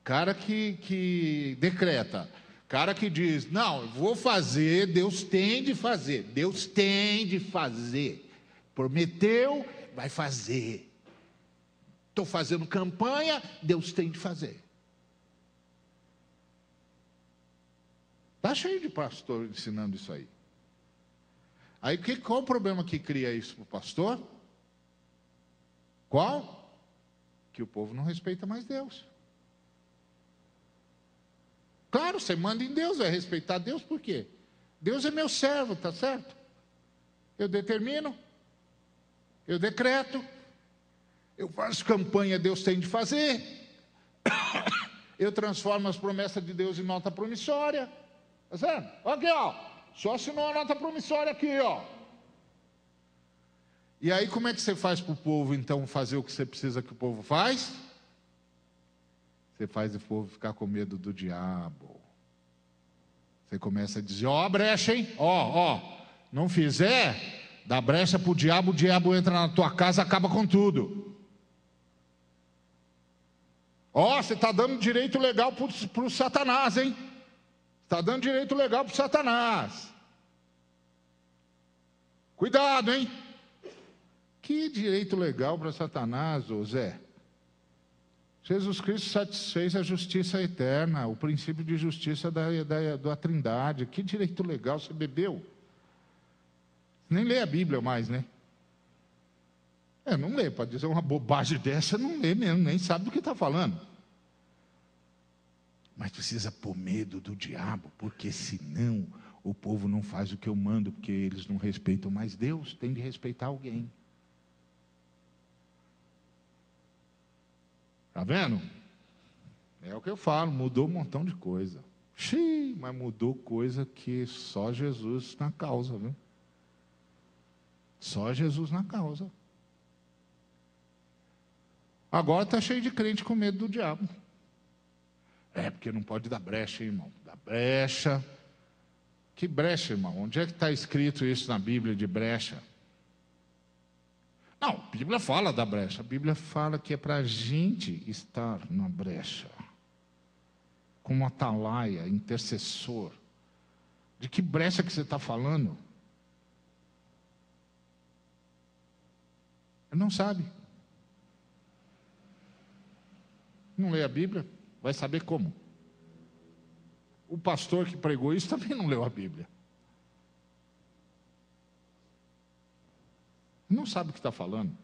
S1: cara que decreta, cara que diz, não, eu vou fazer, Deus tem de fazer, Deus tem de fazer. Prometeu, vai fazer. Estou fazendo campanha, Deus tem de fazer. Está cheio de pastor ensinando isso aí. Aí qual o problema que cria isso para o pastor? Qual? Que o povo não respeita mais Deus. Claro, você manda em Deus, vai respeitar Deus, por quê? Deus é meu servo, tá certo? Eu determino, eu decreto, eu faço campanha, Deus tem de fazer, eu transformo as promessas de Deus em nota promissória, tá certo? Aqui, ó, só assinou a nota promissória aqui, ó. E aí como é que você faz para o povo, então, fazer o que você precisa que o povo faz? Você faz o povo ficar com medo do diabo. Você começa a dizer, ó, a brecha, hein? Ó, não fizer, dá brecha para o diabo entra na tua casa, acaba com tudo. Ó, você está dando direito legal para o Satanás, hein? Está dando direito legal para o Satanás. Cuidado, hein? Que direito legal para Satanás, ô Zé? Jesus Cristo satisfez a justiça eterna, o princípio de justiça da Trindade. Que direito legal, você bebeu? Nem lê a Bíblia mais, né? Não lê, para dizer uma bobagem dessa, não lê mesmo, nem sabe do que está falando. Mas precisa pôr medo do diabo, porque senão o povo não faz o que eu mando, porque eles não respeitam mais Deus, tem de respeitar alguém. Está vendo? É o que eu falo, mudou um montão de coisa. Xiii, mas mudou coisa que só Jesus na causa, viu? Só Jesus na causa. Agora está cheio de crente com medo do diabo. Porque não pode dar brecha, hein, irmão. Dá brecha. Que brecha, irmão? Onde é que está escrito isso na Bíblia de brecha? Não, a Bíblia fala da brecha. A Bíblia fala que é para a gente estar na brecha. Como atalaia, intercessor. De que brecha que você está falando? Não sabe. Não lê a Bíblia, vai saber como. O pastor que pregou isso também não leu a Bíblia. Não sabe o que está falando.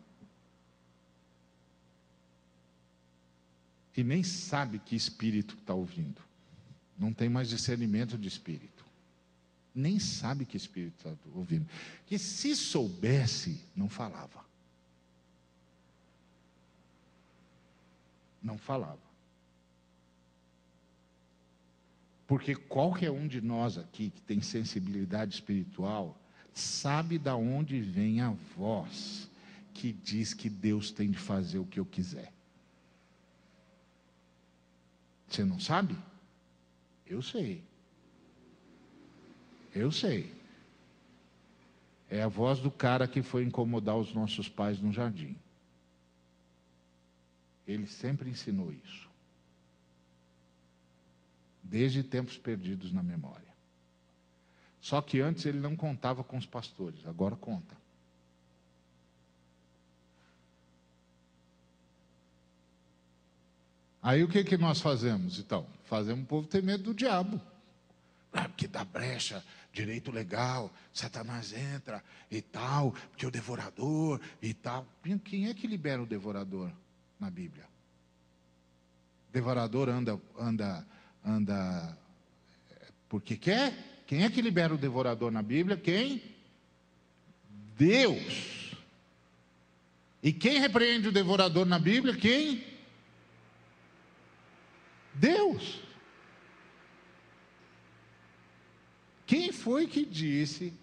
S1: E nem sabe que espírito está ouvindo. Não tem mais discernimento de espírito. Nem sabe que espírito está ouvindo. Que se soubesse, não falava. Não falava. Porque qualquer um de nós aqui que tem sensibilidade espiritual sabe da onde vem a voz que diz que Deus tem de fazer o que eu quiser. Você não sabe? Eu sei. Eu sei. É a voz do cara que foi incomodar os nossos pais no jardim. Ele sempre ensinou isso. desde tempos perdidos na memória. Só que antes ele não contava com os pastores, agora conta. Aí o que nós fazemos, então? Fazemos o povo ter medo do diabo. Porque dá brecha, direito legal, Satanás entra e tal, porque o devorador e tal. Quem é que libera o devorador na Bíblia? Devorador anda porque quer? Quem é que libera o devorador na Bíblia? Quem? Deus. E quem repreende o devorador na Bíblia? Quem? Deus. Quem foi que disse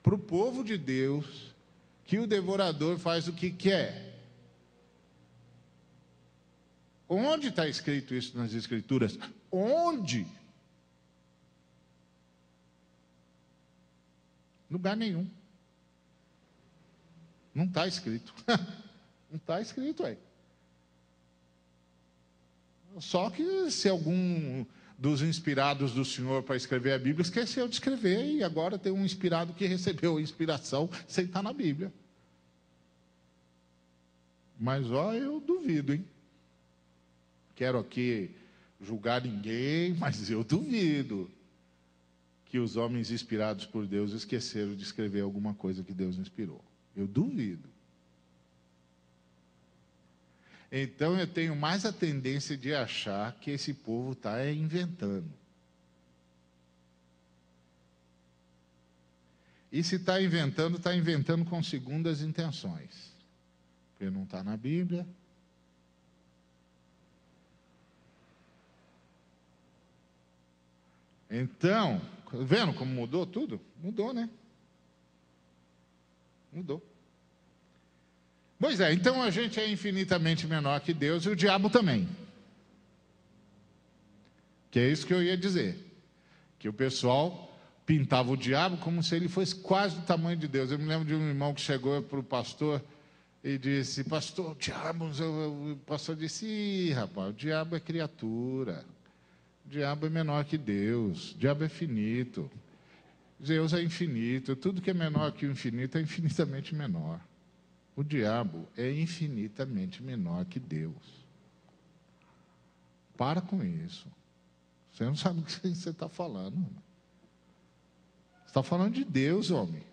S1: para o povo de Deus que o devorador faz o que quer? Onde está escrito isso nas Escrituras? Onde? Lugar nenhum. Não está escrito. Não está escrito aí. Só que se algum dos inspirados do Senhor para escrever a Bíblia esqueceu de escrever, e agora tem um inspirado que recebeu a inspiração sem estar na Bíblia. Mas ó, eu duvido, hein? Quero aqui julgar ninguém, mas eu duvido que os homens inspirados por Deus esqueceram de escrever alguma coisa que Deus inspirou. Eu duvido. Então eu tenho mais a tendência de achar que esse povo está inventando. E se está inventando com segundas intenções. Porque não está na Bíblia. Então, vendo como mudou tudo? Mudou, né? Mudou. Pois é, então a gente é infinitamente menor que Deus e o diabo também. Que é isso que eu ia dizer. Que o pessoal pintava o diabo como se ele fosse quase do tamanho de Deus. Eu me lembro de um irmão que chegou para o pastor e disse: pastor, o diabo... O pastor disse: ih, rapaz, o diabo é criatura. O diabo é menor que Deus. O diabo é finito. Deus é infinito. Tudo que é menor que o infinito é infinitamente menor. O diabo é infinitamente menor que Deus. Para com isso. Você não sabe o que você está falando. Você está falando de Deus, homem.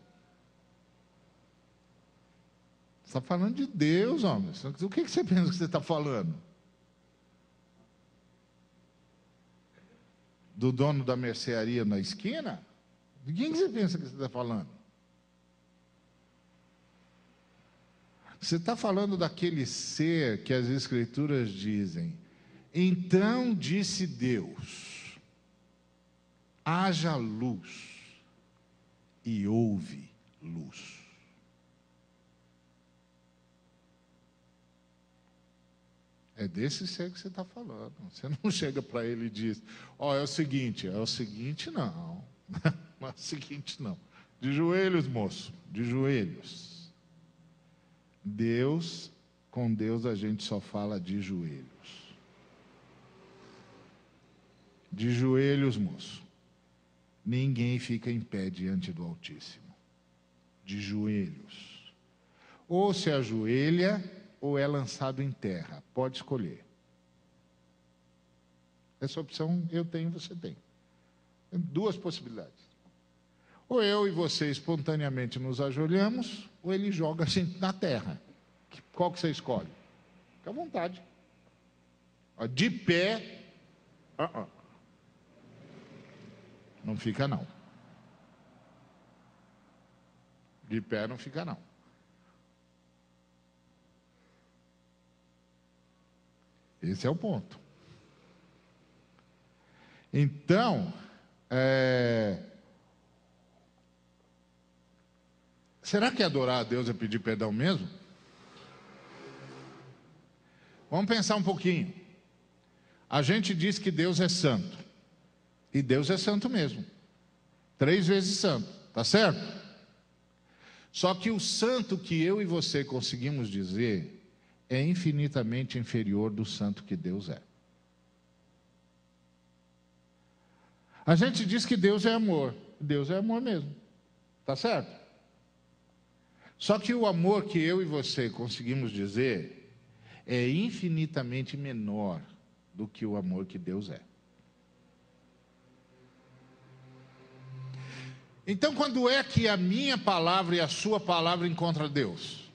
S1: Você está falando de Deus, homem. O que você pensa que você está falando? Do dono da mercearia na esquina? De quem você pensa que você está falando? Você está falando daquele ser que as Escrituras dizem: então disse Deus, haja luz, e houve luz. É desse ser que você está falando. Você não chega para ele e diz: ó, é o seguinte não. Não é o seguinte não. De joelhos, moço, de joelhos. Com Deus a gente só fala de joelhos. De joelhos, moço. Ninguém fica em pé diante do Altíssimo. De joelhos. Ou se ajoelha, ou é lançado em terra. Pode escolher. Essa opção eu tenho, você tem. Tem duas possibilidades. Ou eu e você espontaneamente nos ajoelhamos, ou ele joga a gente na terra. Qual que você escolhe? Fica à vontade. De pé, não fica não. De pé não fica não. Esse é o ponto. Então, será que adorar a Deus é pedir perdão mesmo? Vamos pensar um pouquinho. A gente diz que Deus é santo. E Deus é santo mesmo. 3 vezes santo, tá certo? Só que o santo que eu e você conseguimos dizer é infinitamente inferior do santo que Deus é. A gente diz que Deus é amor. Deus é amor mesmo. Tá certo? Só que o amor que eu e você conseguimos dizer é infinitamente menor do que o amor que Deus é. Então, quando é que a minha palavra e a sua palavra encontram Deus?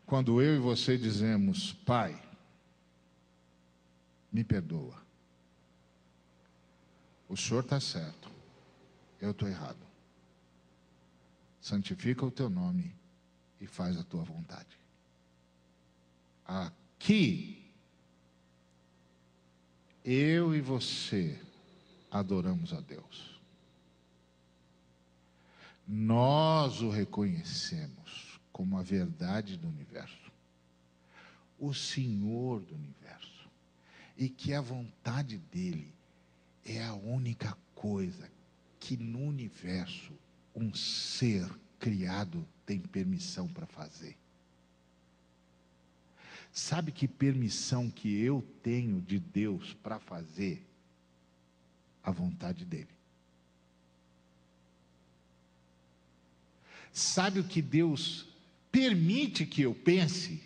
S1: Quando eu e você dizemos: Pai, me perdoa. O Senhor está certo, eu estou errado. Santifica o teu nome e faz a tua vontade. Aqui, eu e você adoramos a Deus. Nós o reconhecemos como a verdade do universo, o Senhor do universo, e que a vontade dele é a única coisa que no universo um ser criado tem permissão para fazer. Sabe que permissão que eu tenho de Deus para fazer? A vontade dele. Sabe o que Deus permite que eu pense?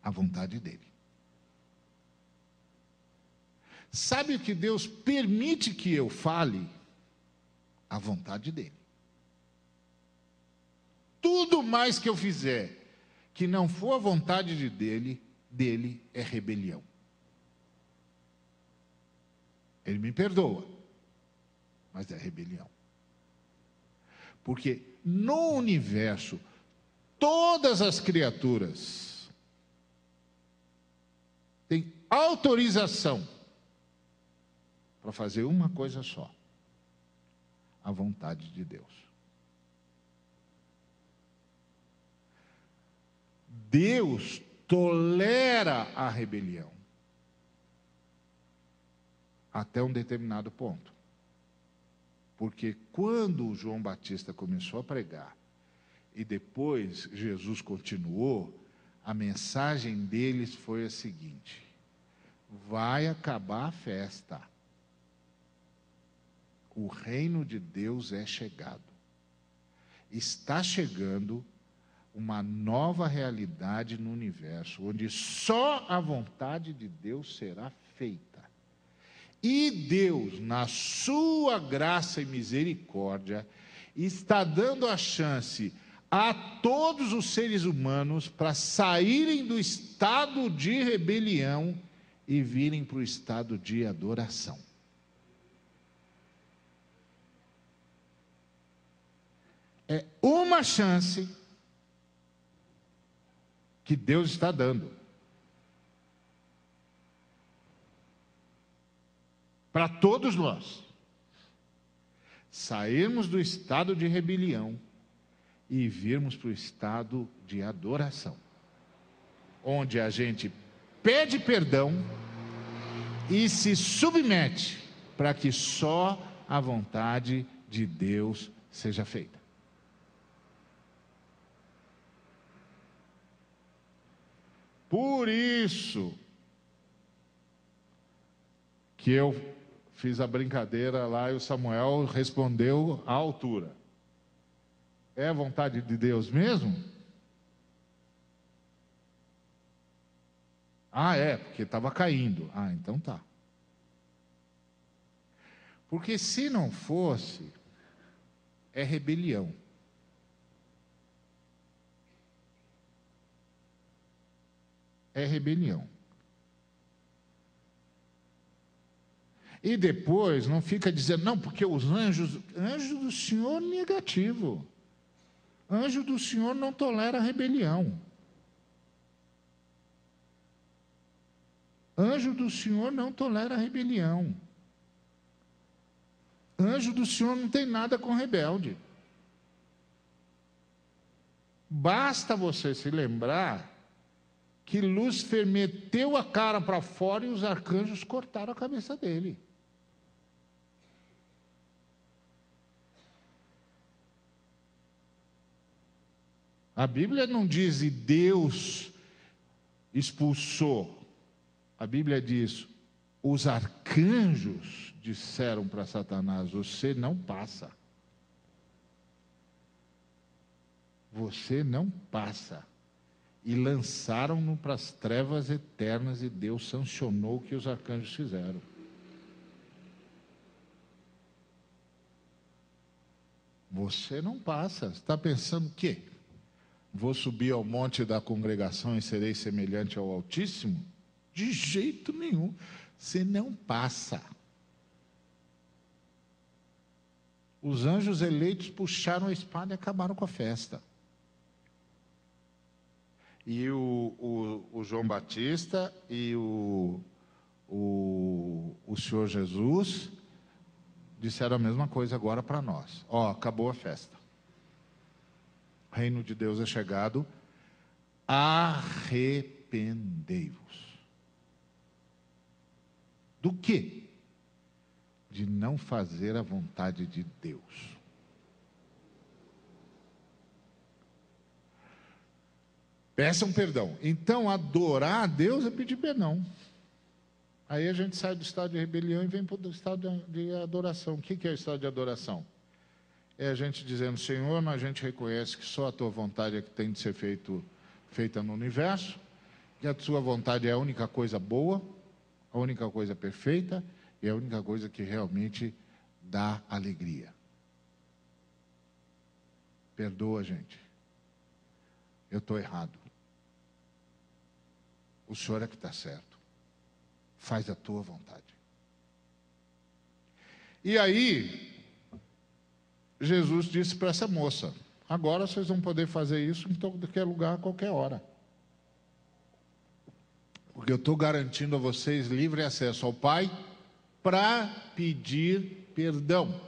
S1: A vontade dele. Sabe o que Deus permite que eu fale? A vontade dele. Tudo mais que eu fizer que não for a vontade dele é rebelião. Ele me perdoa, mas é rebelião. Porque no universo, todas as criaturas têm autorização para fazer uma coisa só: a vontade de Deus. Deus tolera a rebelião até um determinado ponto. Porque quando João Batista começou a pregar e depois Jesus continuou, a mensagem deles foi a seguinte: vai acabar a festa. O reino de Deus é chegado. Está chegando uma nova realidade no universo, onde só a vontade de Deus será feita. E Deus, na sua graça e misericórdia, está dando a chance a todos os seres humanos para saírem do estado de rebelião e virem para o estado de adoração. É uma chance que Deus está dando para todos nós sairmos do estado de rebelião e virmos para o estado de adoração, onde a gente pede perdão e se submete para que só a vontade de Deus seja feita. Por isso que eu fiz a brincadeira lá e o Samuel respondeu à altura. É a vontade de Deus mesmo? Ah, é, porque estava caindo. Ah, então tá. Porque se não fosse, é rebelião. É rebelião. E depois não fica dizendo, não, porque os anjos do Senhor negativo. Anjo do Senhor não tolera rebelião. Anjo do Senhor não tolera rebelião. Anjo do Senhor não tem nada com rebelde. Basta você se lembrar que Lúcifer meteu a cara para fora e os arcanjos cortaram a cabeça dele. A Bíblia não diz e Deus expulsou. A Bíblia diz, Os arcanjos disseram para Satanás: você não passa. Você não passa. E lançaram-no para as trevas eternas, e Deus sancionou o que os arcanjos fizeram. Você não passa. Você está pensando o quê? Vou subir ao monte da congregação e serei semelhante ao Altíssimo? De jeito nenhum. Você não passa. Os anjos eleitos puxaram a espada e acabaram com a festa. E o João Batista e o Senhor Jesus disseram a mesma coisa agora para nós. Ó, acabou a festa. O reino de Deus é chegado. Arrependei-vos. Do quê? De não fazer a vontade de Deus. Peçam perdão. Então, adorar a Deus é pedir perdão. Aí a gente sai do estado de rebelião e vem para o estado de adoração. O que é o estado de adoração? É a gente dizendo: Senhor, a gente reconhece que só a tua vontade é que tem de ser feita no universo, que a tua vontade é a única coisa boa, a única coisa perfeita e a única coisa que realmente dá alegria. Perdoa, gente. Eu estou errado. O Senhor é que está certo. Faz a tua vontade. E aí, Jesus disse para essa moça: agora vocês vão poder fazer isso em todo qualquer lugar, a qualquer hora. Porque eu estou garantindo a vocês livre acesso ao Pai para pedir perdão.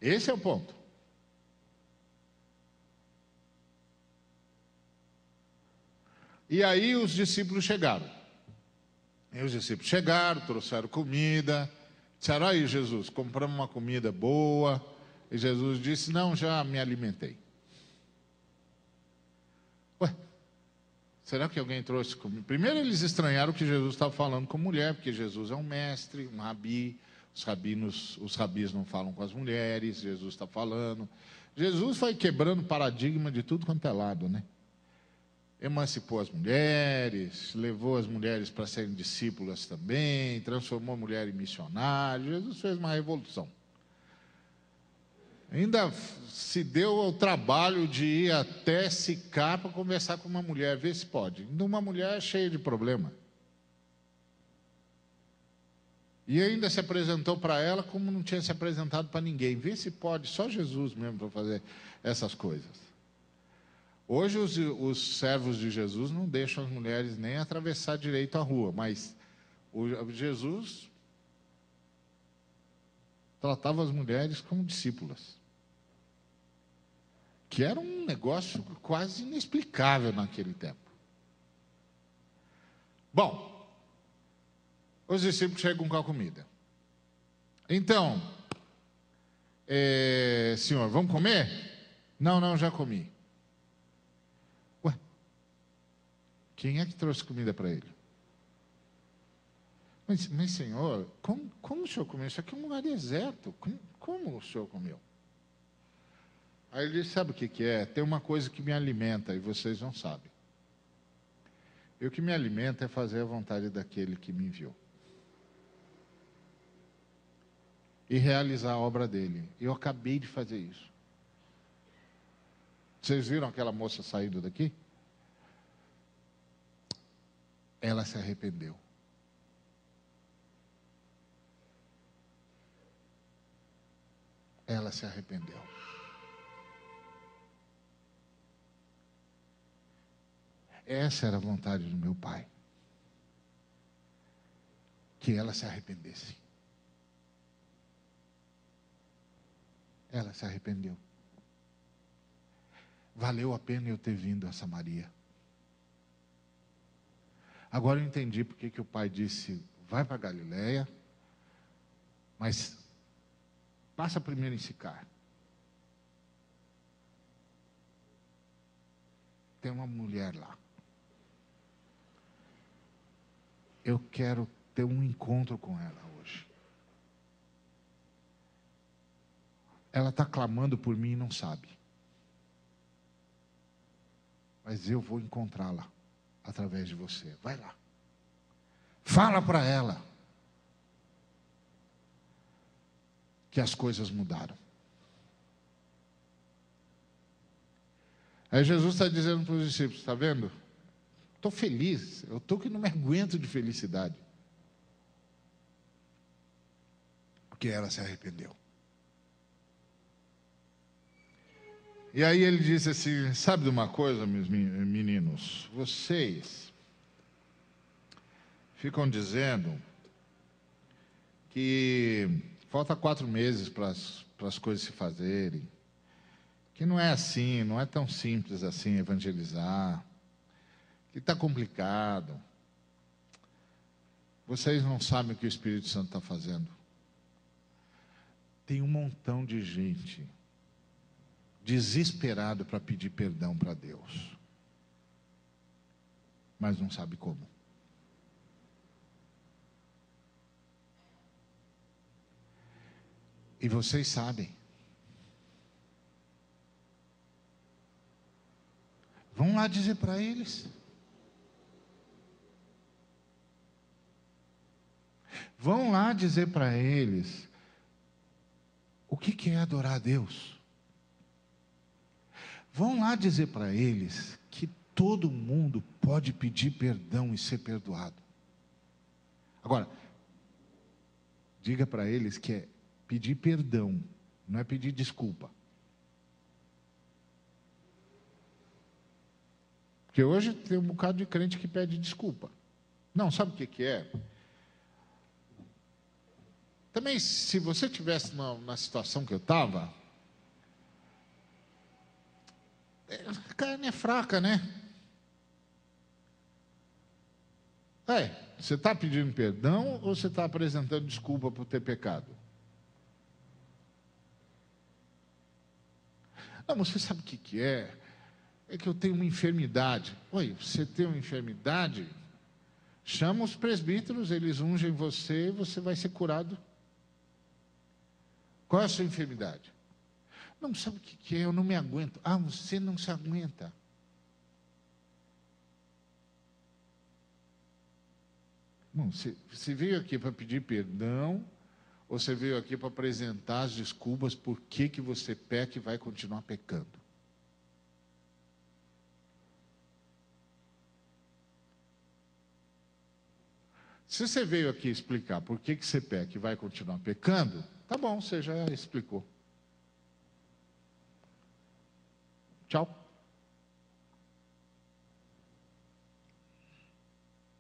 S1: Esse é o ponto. E aí os discípulos chegaram. Trouxeram comida. Disseram: aí, Jesus, compramos uma comida boa. E Jesus disse: não, já me alimentei. Ué, será que alguém trouxe comida? Primeiro eles estranharam que Jesus estava falando com mulher, porque Jesus é um mestre, um rabi. Os rabis não falam com as mulheres, Jesus está falando. Jesus foi quebrando o paradigma de tudo quanto é lado, né? Emancipou as mulheres, levou as mulheres para serem discípulas também, transformou a mulher em missionária. Jesus fez uma revolução. Ainda se deu ao trabalho de ir até Sicar para conversar com uma mulher, ver se pode. Ainda uma mulher cheia de problema. E ainda se apresentou para ela como não tinha se apresentado para ninguém. Vê se pode, só Jesus mesmo para fazer essas coisas. Hoje os servos de Jesus não deixam as mulheres nem atravessar direito a rua, mas Jesus tratava as mulheres como discípulas. Que era um negócio quase inexplicável naquele tempo. Bom, os discípulos chegam com a comida. Então, senhor, vamos comer? Não, já comi. Ué, quem é que trouxe comida para ele? Mas senhor, como o senhor comeu? Isso aqui é um lugar deserto. Como o senhor comeu? Aí ele disse: sabe o que é? Tem uma coisa que me alimenta e vocês não sabem. E o que me alimenta é fazer a vontade daquele que me enviou. E realizar a obra dele. Eu acabei de fazer isso. Vocês viram aquela moça saindo daqui? Ela se arrependeu. Ela se arrependeu. Essa era a vontade do meu Pai. Que ela se arrependesse. Ela se arrependeu. Valeu a pena eu ter vindo a Samaria. Agora eu entendi porque que o Pai disse: vai para Galileia, mas passa primeiro em Sicar. tem uma mulher lá. Eu quero ter um encontro com ela hoje. Ela está clamando por mim e não sabe. Mas eu vou encontrá-la através de você. Vai lá. Fala para ela que as coisas mudaram. Aí Jesus está dizendo para os discípulos, está vendo? Estou feliz, eu estou que não me aguento de felicidade. Porque ela se arrependeu. E aí ele disse assim, sabe de uma coisa, meus meninos? Vocês ficam dizendo que falta 4 meses para as coisas se fazerem. Que não é assim, não é tão simples assim evangelizar. Que está complicado. Vocês não sabem o que o Espírito Santo está fazendo. Tem um montão de gente desesperado para pedir perdão para Deus, mas não sabe como. E vocês sabem. Vão lá dizer para eles. Vão lá dizer para eles o que é adorar a Deus. Vão lá dizer para eles que todo mundo pode pedir perdão e ser perdoado. Agora, diga para eles que é pedir perdão, não é pedir desculpa. Porque hoje tem um bocado de crente que pede desculpa. Não, sabe o que é? Também, se você estivesse na situação que eu estava, a carne é fraca, né? Você está pedindo perdão ou você está apresentando desculpa por ter pecado? Não, você sabe o que é? É que eu tenho uma enfermidade. Oi, você tem uma enfermidade? Chama os presbíteros, eles ungem você e você vai ser curado. Qual é a sua enfermidade? Não, sabe o que é? Eu não me aguento. Ah, você não se aguenta. Bom, você veio aqui para pedir perdão, ou você veio aqui para apresentar as desculpas por que você peca e vai continuar pecando? Se você veio aqui explicar por que você peca e vai continuar pecando, tá bom, você já explicou. Tchau.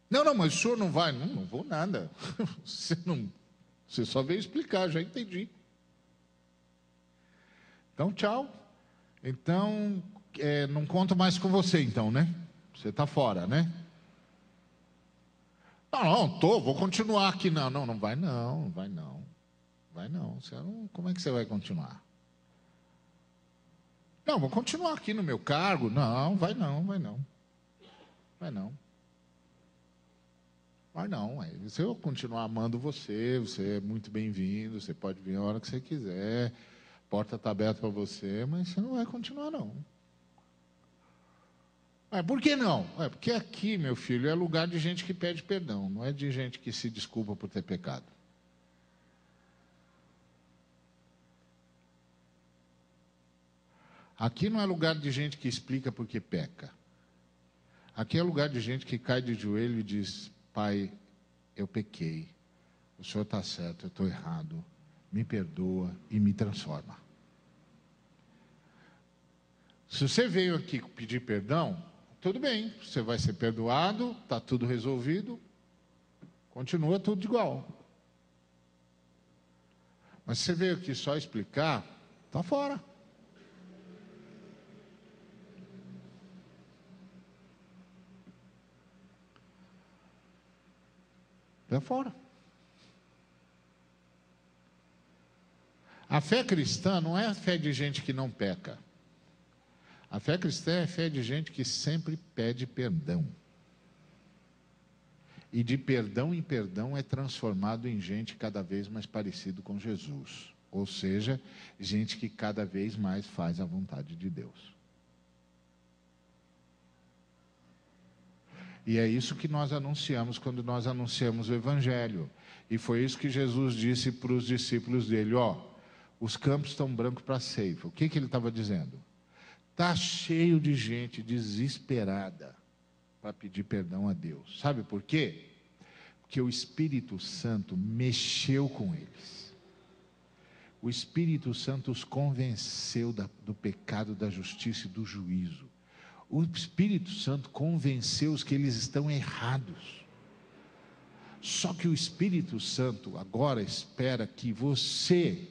S1: Não, mas o senhor não vai. Não vou nada. Você só veio explicar, já entendi. Então, tchau. Então, não conto mais com você, então, né? Você está fora, né? Não, vou continuar aqui. Não vai não. Vai não. Como é que você vai continuar? Não, vou continuar aqui no meu cargo. Não, vai não. Vai não. Se eu continuar amando você é muito bem-vindo, você pode vir a hora que você quiser, a porta está aberta para você, mas você não vai continuar, não. Por que não? Porque aqui, meu filho, é lugar de gente que pede perdão, não é de gente que se desculpa por ter pecado. Aqui não é lugar de gente que explica por que peca. Aqui é lugar de gente que cai de joelho e diz: Pai, eu pequei, o Senhor está certo, eu estou errado, me perdoa e me transforma. Se você veio aqui pedir perdão, tudo bem, você vai ser perdoado, está tudo resolvido, continua tudo igual. Mas se você veio aqui só explicar, está fora. Está fora. A fé cristã não é a fé de gente que não peca. A fé cristã é a fé de gente que sempre pede perdão. E de perdão em perdão é transformado em gente cada vez mais parecido com Jesus. Ou seja, gente que cada vez mais faz a vontade de Deus. E é isso que nós anunciamos quando nós anunciamos o Evangelho. E foi isso que Jesus disse para os discípulos dele: os campos estão brancos para a ceifa. O que ele estava dizendo? Está cheio de gente desesperada para pedir perdão a Deus. Sabe por quê? Porque o Espírito Santo mexeu com eles. O Espírito Santo os convenceu do pecado, da justiça e do juízo. O Espírito Santo convenceu-os que eles estão errados. Só que o Espírito Santo agora espera que você,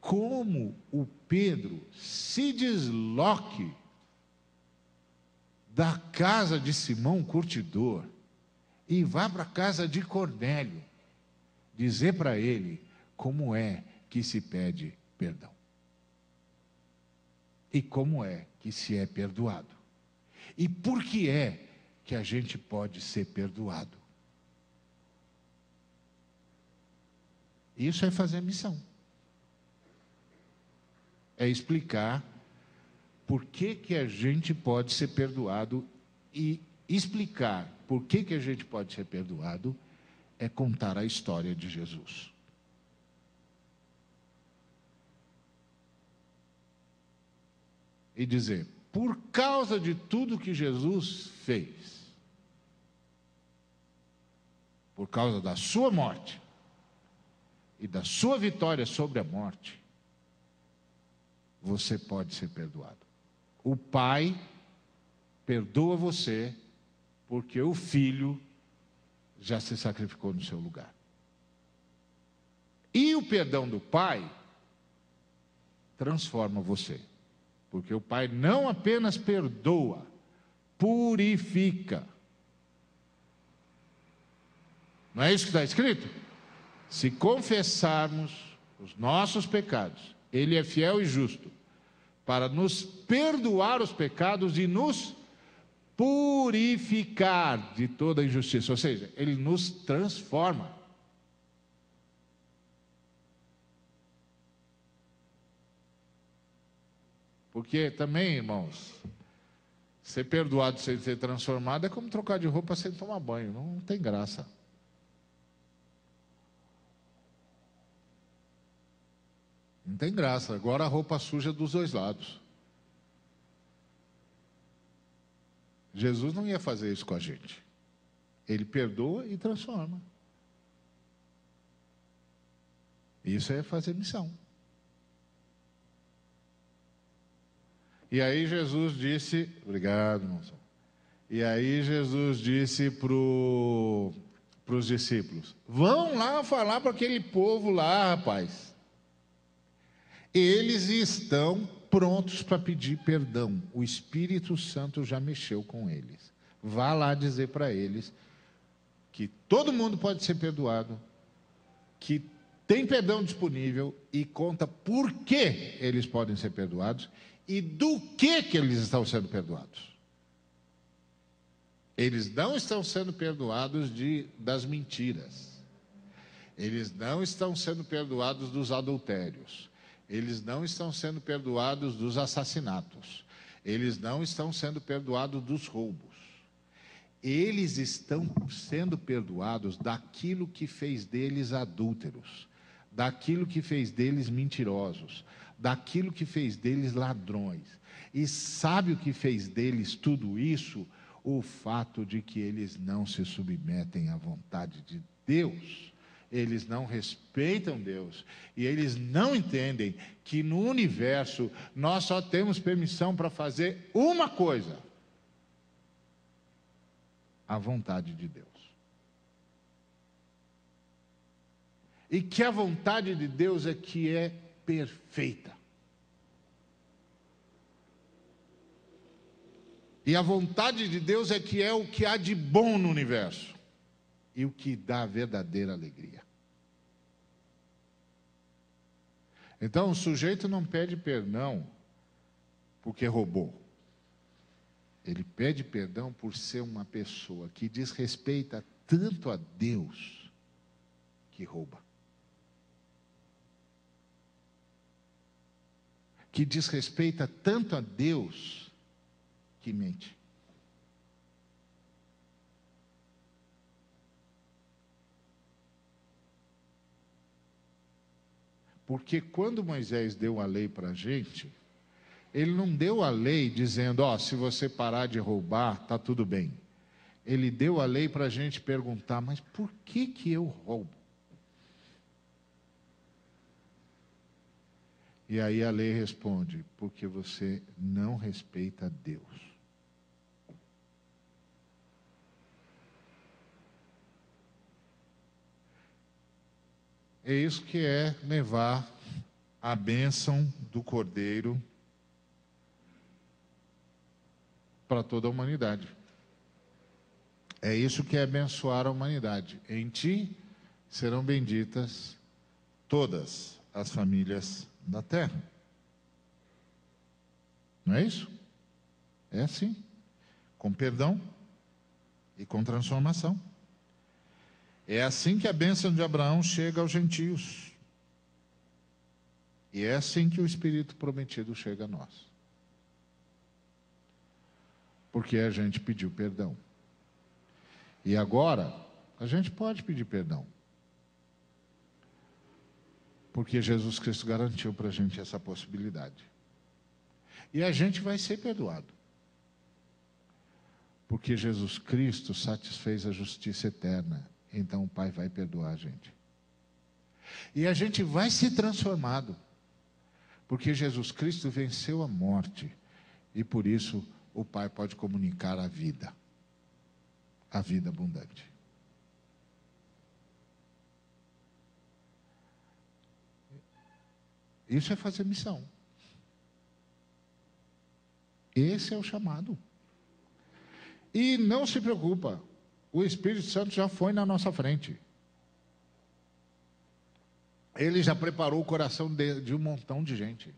S1: como o Pedro, se desloque da casa de Simão Curtidor e vá para a casa de Cornélio, dizer para ele como é que se pede perdão e como é que se é perdoado e por que é que a gente pode ser perdoado. Isso é fazer missão. É explicar por que a gente pode ser perdoado, e explicar por que a gente pode ser perdoado é contar a história de Jesus. E dizer, por causa de tudo que Jesus fez, por causa da sua morte e da sua vitória sobre a morte, você pode ser perdoado. O Pai perdoa você porque o Filho já se sacrificou no seu lugar. E o perdão do Pai transforma você. Porque o Pai não apenas perdoa, purifica. Não é isso que está escrito? Se confessarmos os nossos pecados, Ele é fiel e justo para nos perdoar os pecados e nos purificar de toda injustiça. Ou seja, Ele nos transforma. Porque também, irmãos, ser perdoado sem ser transformado é como trocar de roupa sem tomar banho. Não tem graça. Não tem graça. Agora a roupa suja dos dois lados. Jesus não ia fazer isso com a gente. Ele perdoa e transforma. Isso é fazer missão. E aí Jesus disse, obrigado, irmão. E aí Jesus disse para os discípulos, vão lá falar para aquele povo lá, rapaz. Eles estão prontos para pedir perdão. O Espírito Santo já mexeu com eles. Vá lá dizer para eles que todo mundo pode ser perdoado, que tem perdão disponível e conta por que eles podem ser perdoados e do que eles estão sendo perdoados. Eles não estão sendo perdoados das mentiras. Eles não estão sendo perdoados dos adultérios. Eles não estão sendo perdoados dos assassinatos. Eles não estão sendo perdoados dos roubos. Eles estão sendo perdoados daquilo que fez deles adúlteros, daquilo que fez deles mentirosos, daquilo que fez deles ladrões. E sabe o que fez deles tudo isso? O fato de que eles não se submetem à vontade de Deus. Eles não respeitam Deus. E eles não entendem que no universo nós só temos permissão para fazer uma coisa: a vontade de Deus. E que a vontade de Deus é que é perfeita. E a vontade de Deus é que é o que há de bom no universo. E o que dá a verdadeira alegria. Então, o sujeito não pede perdão porque roubou. Ele pede perdão por ser uma pessoa que desrespeita tanto a Deus que rouba. Que desrespeita tanto a Deus que mente. Porque quando Moisés deu a lei para a gente, ele não deu a lei dizendo, se você parar de roubar, está tudo bem. Ele deu a lei para a gente perguntar, mas por que eu roubo? E aí a lei responde, porque você não respeita Deus. É isso que é levar a bênção do Cordeiro para toda a humanidade. É isso que é abençoar a humanidade. Em ti serão benditas todas as famílias da terra. Não é isso? É assim. Com perdão e com transformação. É assim que a bênção de Abraão chega aos gentios. E é assim que o Espírito prometido chega a nós. Porque a gente pediu perdão. E agora, a gente pode pedir perdão. Porque Jesus Cristo garantiu para a gente essa possibilidade. E a gente vai ser perdoado. Porque Jesus Cristo satisfez a justiça eterna. Então o Pai vai perdoar a gente. E a gente vai ser transformado. Porque Jesus Cristo venceu a morte. E por isso o Pai pode comunicar a vida. A vida abundante. Isso é fazer missão. Esse é o chamado. E não se preocupa, o Espírito Santo já foi na nossa frente. Ele já preparou o coração de um montão de gente.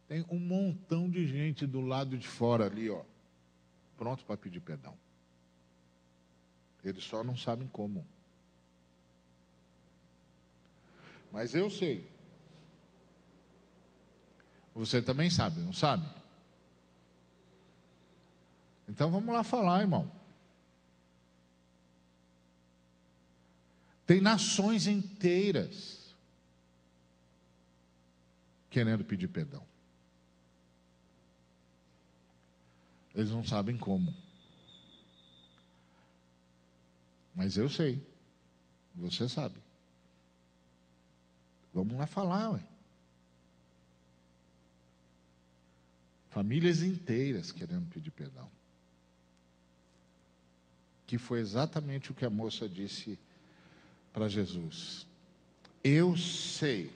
S1: Tem um montão de gente do lado de fora ali, pronto para pedir perdão. Eles só não sabem como. Mas eu sei. Você também sabe, não sabe? Então vamos lá falar, irmão. Tem nações inteiras querendo pedir perdão. Eles não sabem como. Mas eu sei. Você sabe. Vamos lá falar, ué. Famílias inteiras querendo pedir perdão. Que foi exatamente o que a moça disse para Jesus. Eu sei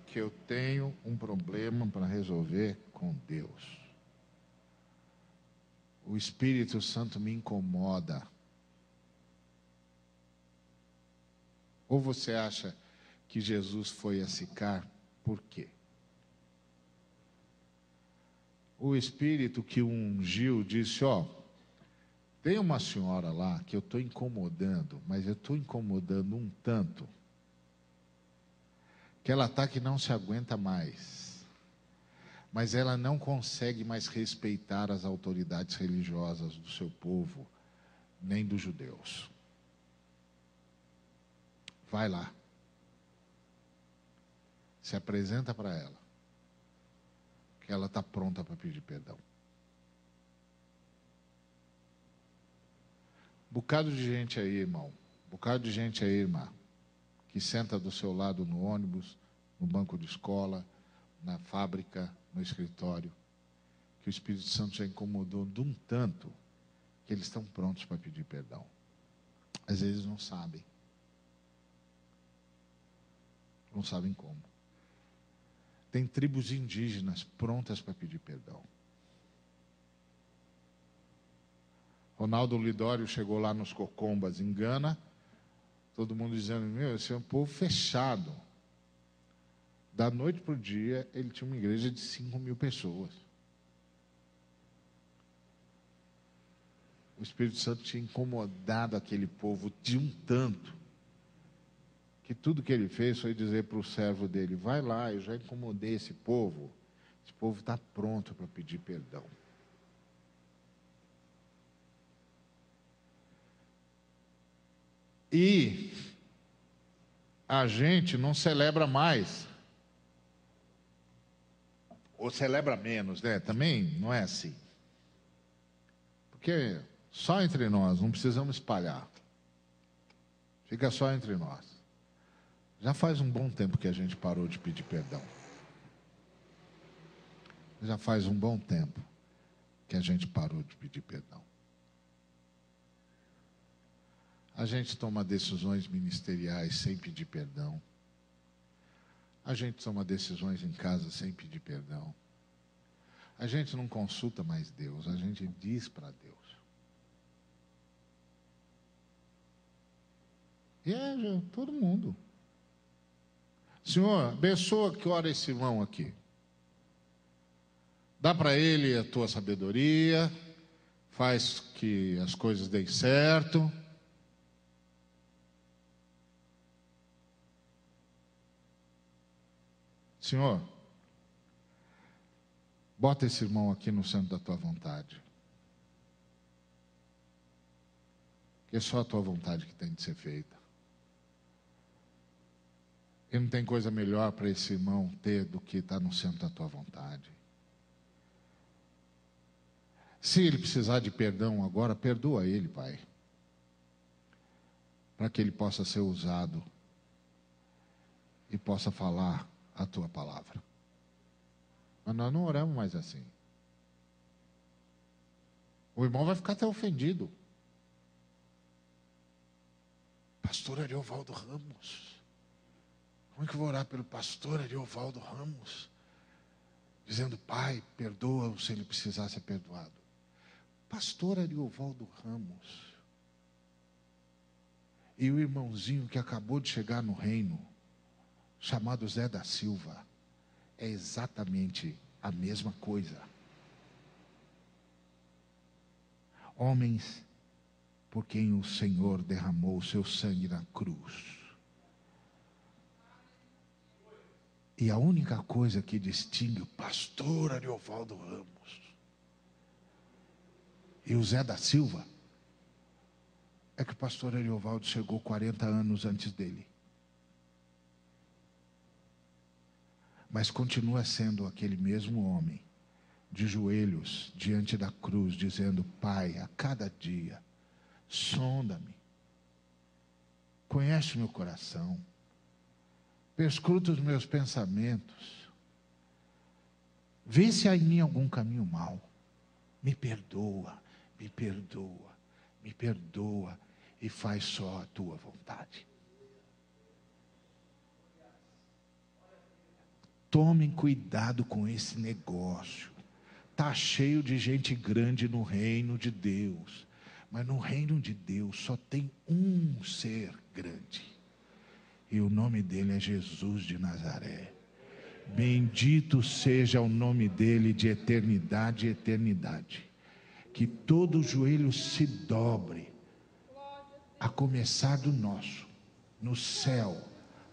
S1: que eu tenho um problema para resolver com Deus. O Espírito Santo me incomoda. Ou você acha que Jesus foi a Sicar? Por quê? O Espírito que o ungiu disse, tem uma senhora lá que eu estou incomodando, mas eu estou incomodando um tanto, que ela está que não se aguenta mais. Mas ela não consegue mais respeitar as autoridades religiosas do seu povo, nem dos judeus. Vai lá. Se apresenta para ela. Que ela está pronta para pedir perdão. Bocado de gente aí, irmão. Bocado de gente aí, irmã. Que senta do seu lado no ônibus, no banco de escola, na fábrica, no escritório. Que o Espírito Santo já incomodou de um tanto que eles estão prontos para pedir perdão. Às vezes não sabem. Não sabem como. Tem tribos indígenas prontas para pedir perdão. Ronaldo Lidório chegou lá nos Cocombas, em Gana, todo mundo dizendo, esse é um povo fechado. Da noite para o dia, ele tinha uma igreja de 5.000 pessoas. O Espírito Santo tinha incomodado aquele povo de um tanto, que tudo que ele fez foi dizer para o servo dele: vai lá, eu já incomodei esse povo está pronto para pedir perdão. E a gente não celebra mais, ou celebra menos, né? Também não é assim. Porque só entre nós, não precisamos espalhar. Fica só entre nós. Já faz um bom tempo que a gente parou de pedir perdão. Já faz um bom tempo que a gente parou de pedir perdão. A gente toma decisões ministeriais sem pedir perdão. A gente toma decisões em casa sem pedir perdão. A gente não consulta mais Deus, a gente diz para Deus. E todo mundo. Senhor, abençoa que ora esse irmão aqui. Dá para ele a tua sabedoria, faz que as coisas deem certo. Senhor, bota esse irmão aqui no centro da tua vontade. Que é só a tua vontade que tem de ser feita. E não tem coisa melhor para esse irmão ter do que estar no centro da tua vontade. Se ele precisar de perdão agora, perdoa ele, Pai. Para que ele possa ser usado e possa falar a tua palavra. Mas nós não oramos mais assim. O irmão vai ficar até ofendido. Pastor Ariovaldo Ramos. Como é que eu vou orar pelo pastor Ariovaldo Ramos? Dizendo: Pai, perdoa-o se ele precisar ser perdoado. Pastor Ariovaldo Ramos. E o irmãozinho que acabou de chegar no reino, chamado Zé da Silva, é exatamente a mesma coisa. Homens por quem o Senhor derramou o seu sangue na cruz. E a única coisa que distingue o pastor Ariovaldo Ramos e o Zé da Silva é que o pastor Ariovaldo chegou 40 anos antes dele. Mas continua sendo aquele mesmo homem, de joelhos diante da cruz, dizendo: Pai, a cada dia, sonda-me, conhece o meu coração, perscruta os meus pensamentos, vê se há em mim algum caminho mau, me perdoa, me perdoa, me perdoa, e faz só a tua vontade. Tomem cuidado com esse negócio. Está cheio de gente grande no reino de Deus. Mas no reino de Deus só tem um ser grande. E o nome dele é Jesus de Nazaré. Bendito seja o nome dele de eternidade e eternidade. Que todo joelho se dobre, a começar do nosso, no céu,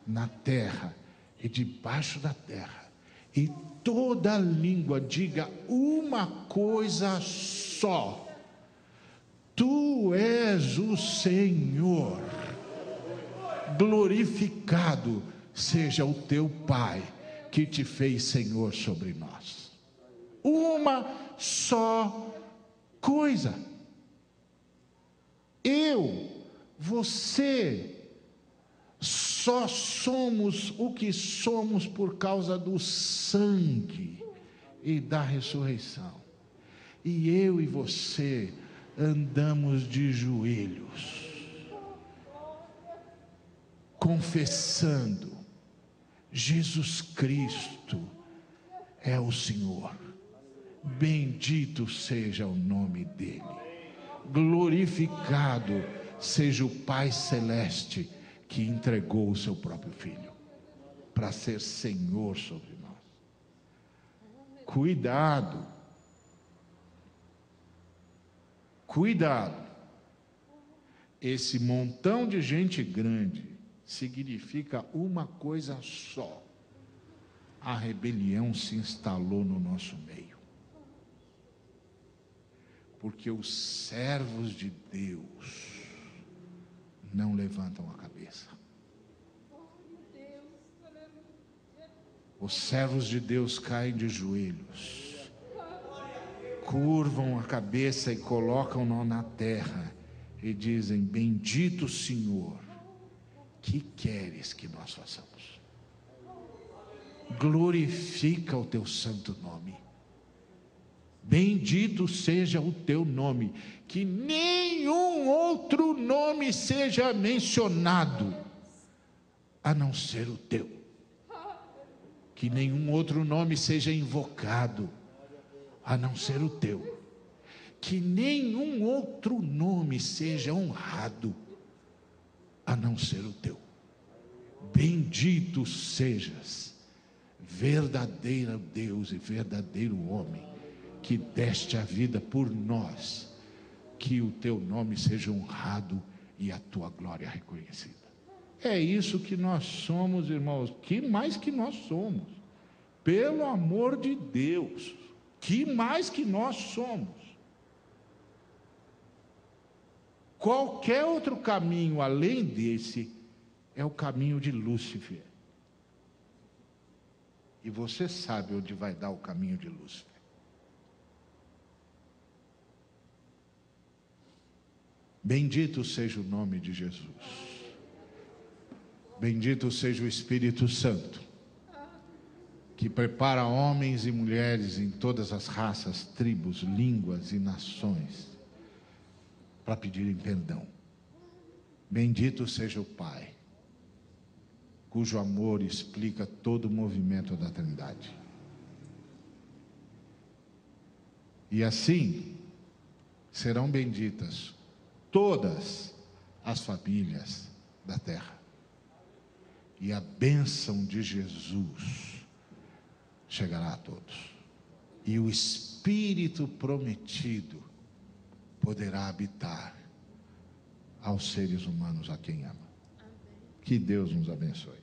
S1: na terra e debaixo da terra, e toda língua diga uma coisa só: Tu és o Senhor. Glorificado seja o teu Pai, que te fez Senhor sobre nós. Uma só coisa. Você, só somos o que somos por causa do sangue e da ressurreição. E eu e você andamos de joelhos, confessando: Jesus Cristo é o Senhor. Bendito seja o nome dele. Glorificado seja o Pai Celeste, que entregou o seu próprio Filho para ser Senhor sobre nós. Cuidado Cuidado. Esse montão de gente grande significa uma coisa só: a rebelião se instalou no nosso meio. Porque os servos de Deus não levantam a cabeça. Os servos de Deus caem de joelhos, curvam a cabeça e colocam-no na terra e dizem: bendito Senhor, que queres que nós façamos? Glorifica o teu santo nome. Bendito seja o teu nome, que nenhum outro nome seja mencionado a não ser o teu. Que nenhum outro nome seja invocado a não ser o teu. Que nenhum outro nome seja honrado a não ser o teu. Bendito sejas, verdadeiro Deus e verdadeiro homem, que deste a vida por nós. Que o teu nome seja honrado e a tua glória reconhecida. É isso que nós somos, irmãos. Que mais que nós somos? Pelo amor de Deus, que mais que nós somos? Qualquer outro caminho além desse é o caminho de Lúcifer. E você sabe onde vai dar o caminho de Lúcifer. Bendito seja o nome de Jesus. Bendito seja o Espírito Santo, que prepara homens e mulheres em todas as raças, tribos, línguas e nações para pedirem perdão. Bendito seja o Pai, cujo amor explica todo o movimento da Trindade. E assim serão benditas todas as famílias da terra. E a bênção de Jesus chegará a todos. E o Espírito prometido poderá habitar aos seres humanos a quem ama. Que Deus nos abençoe.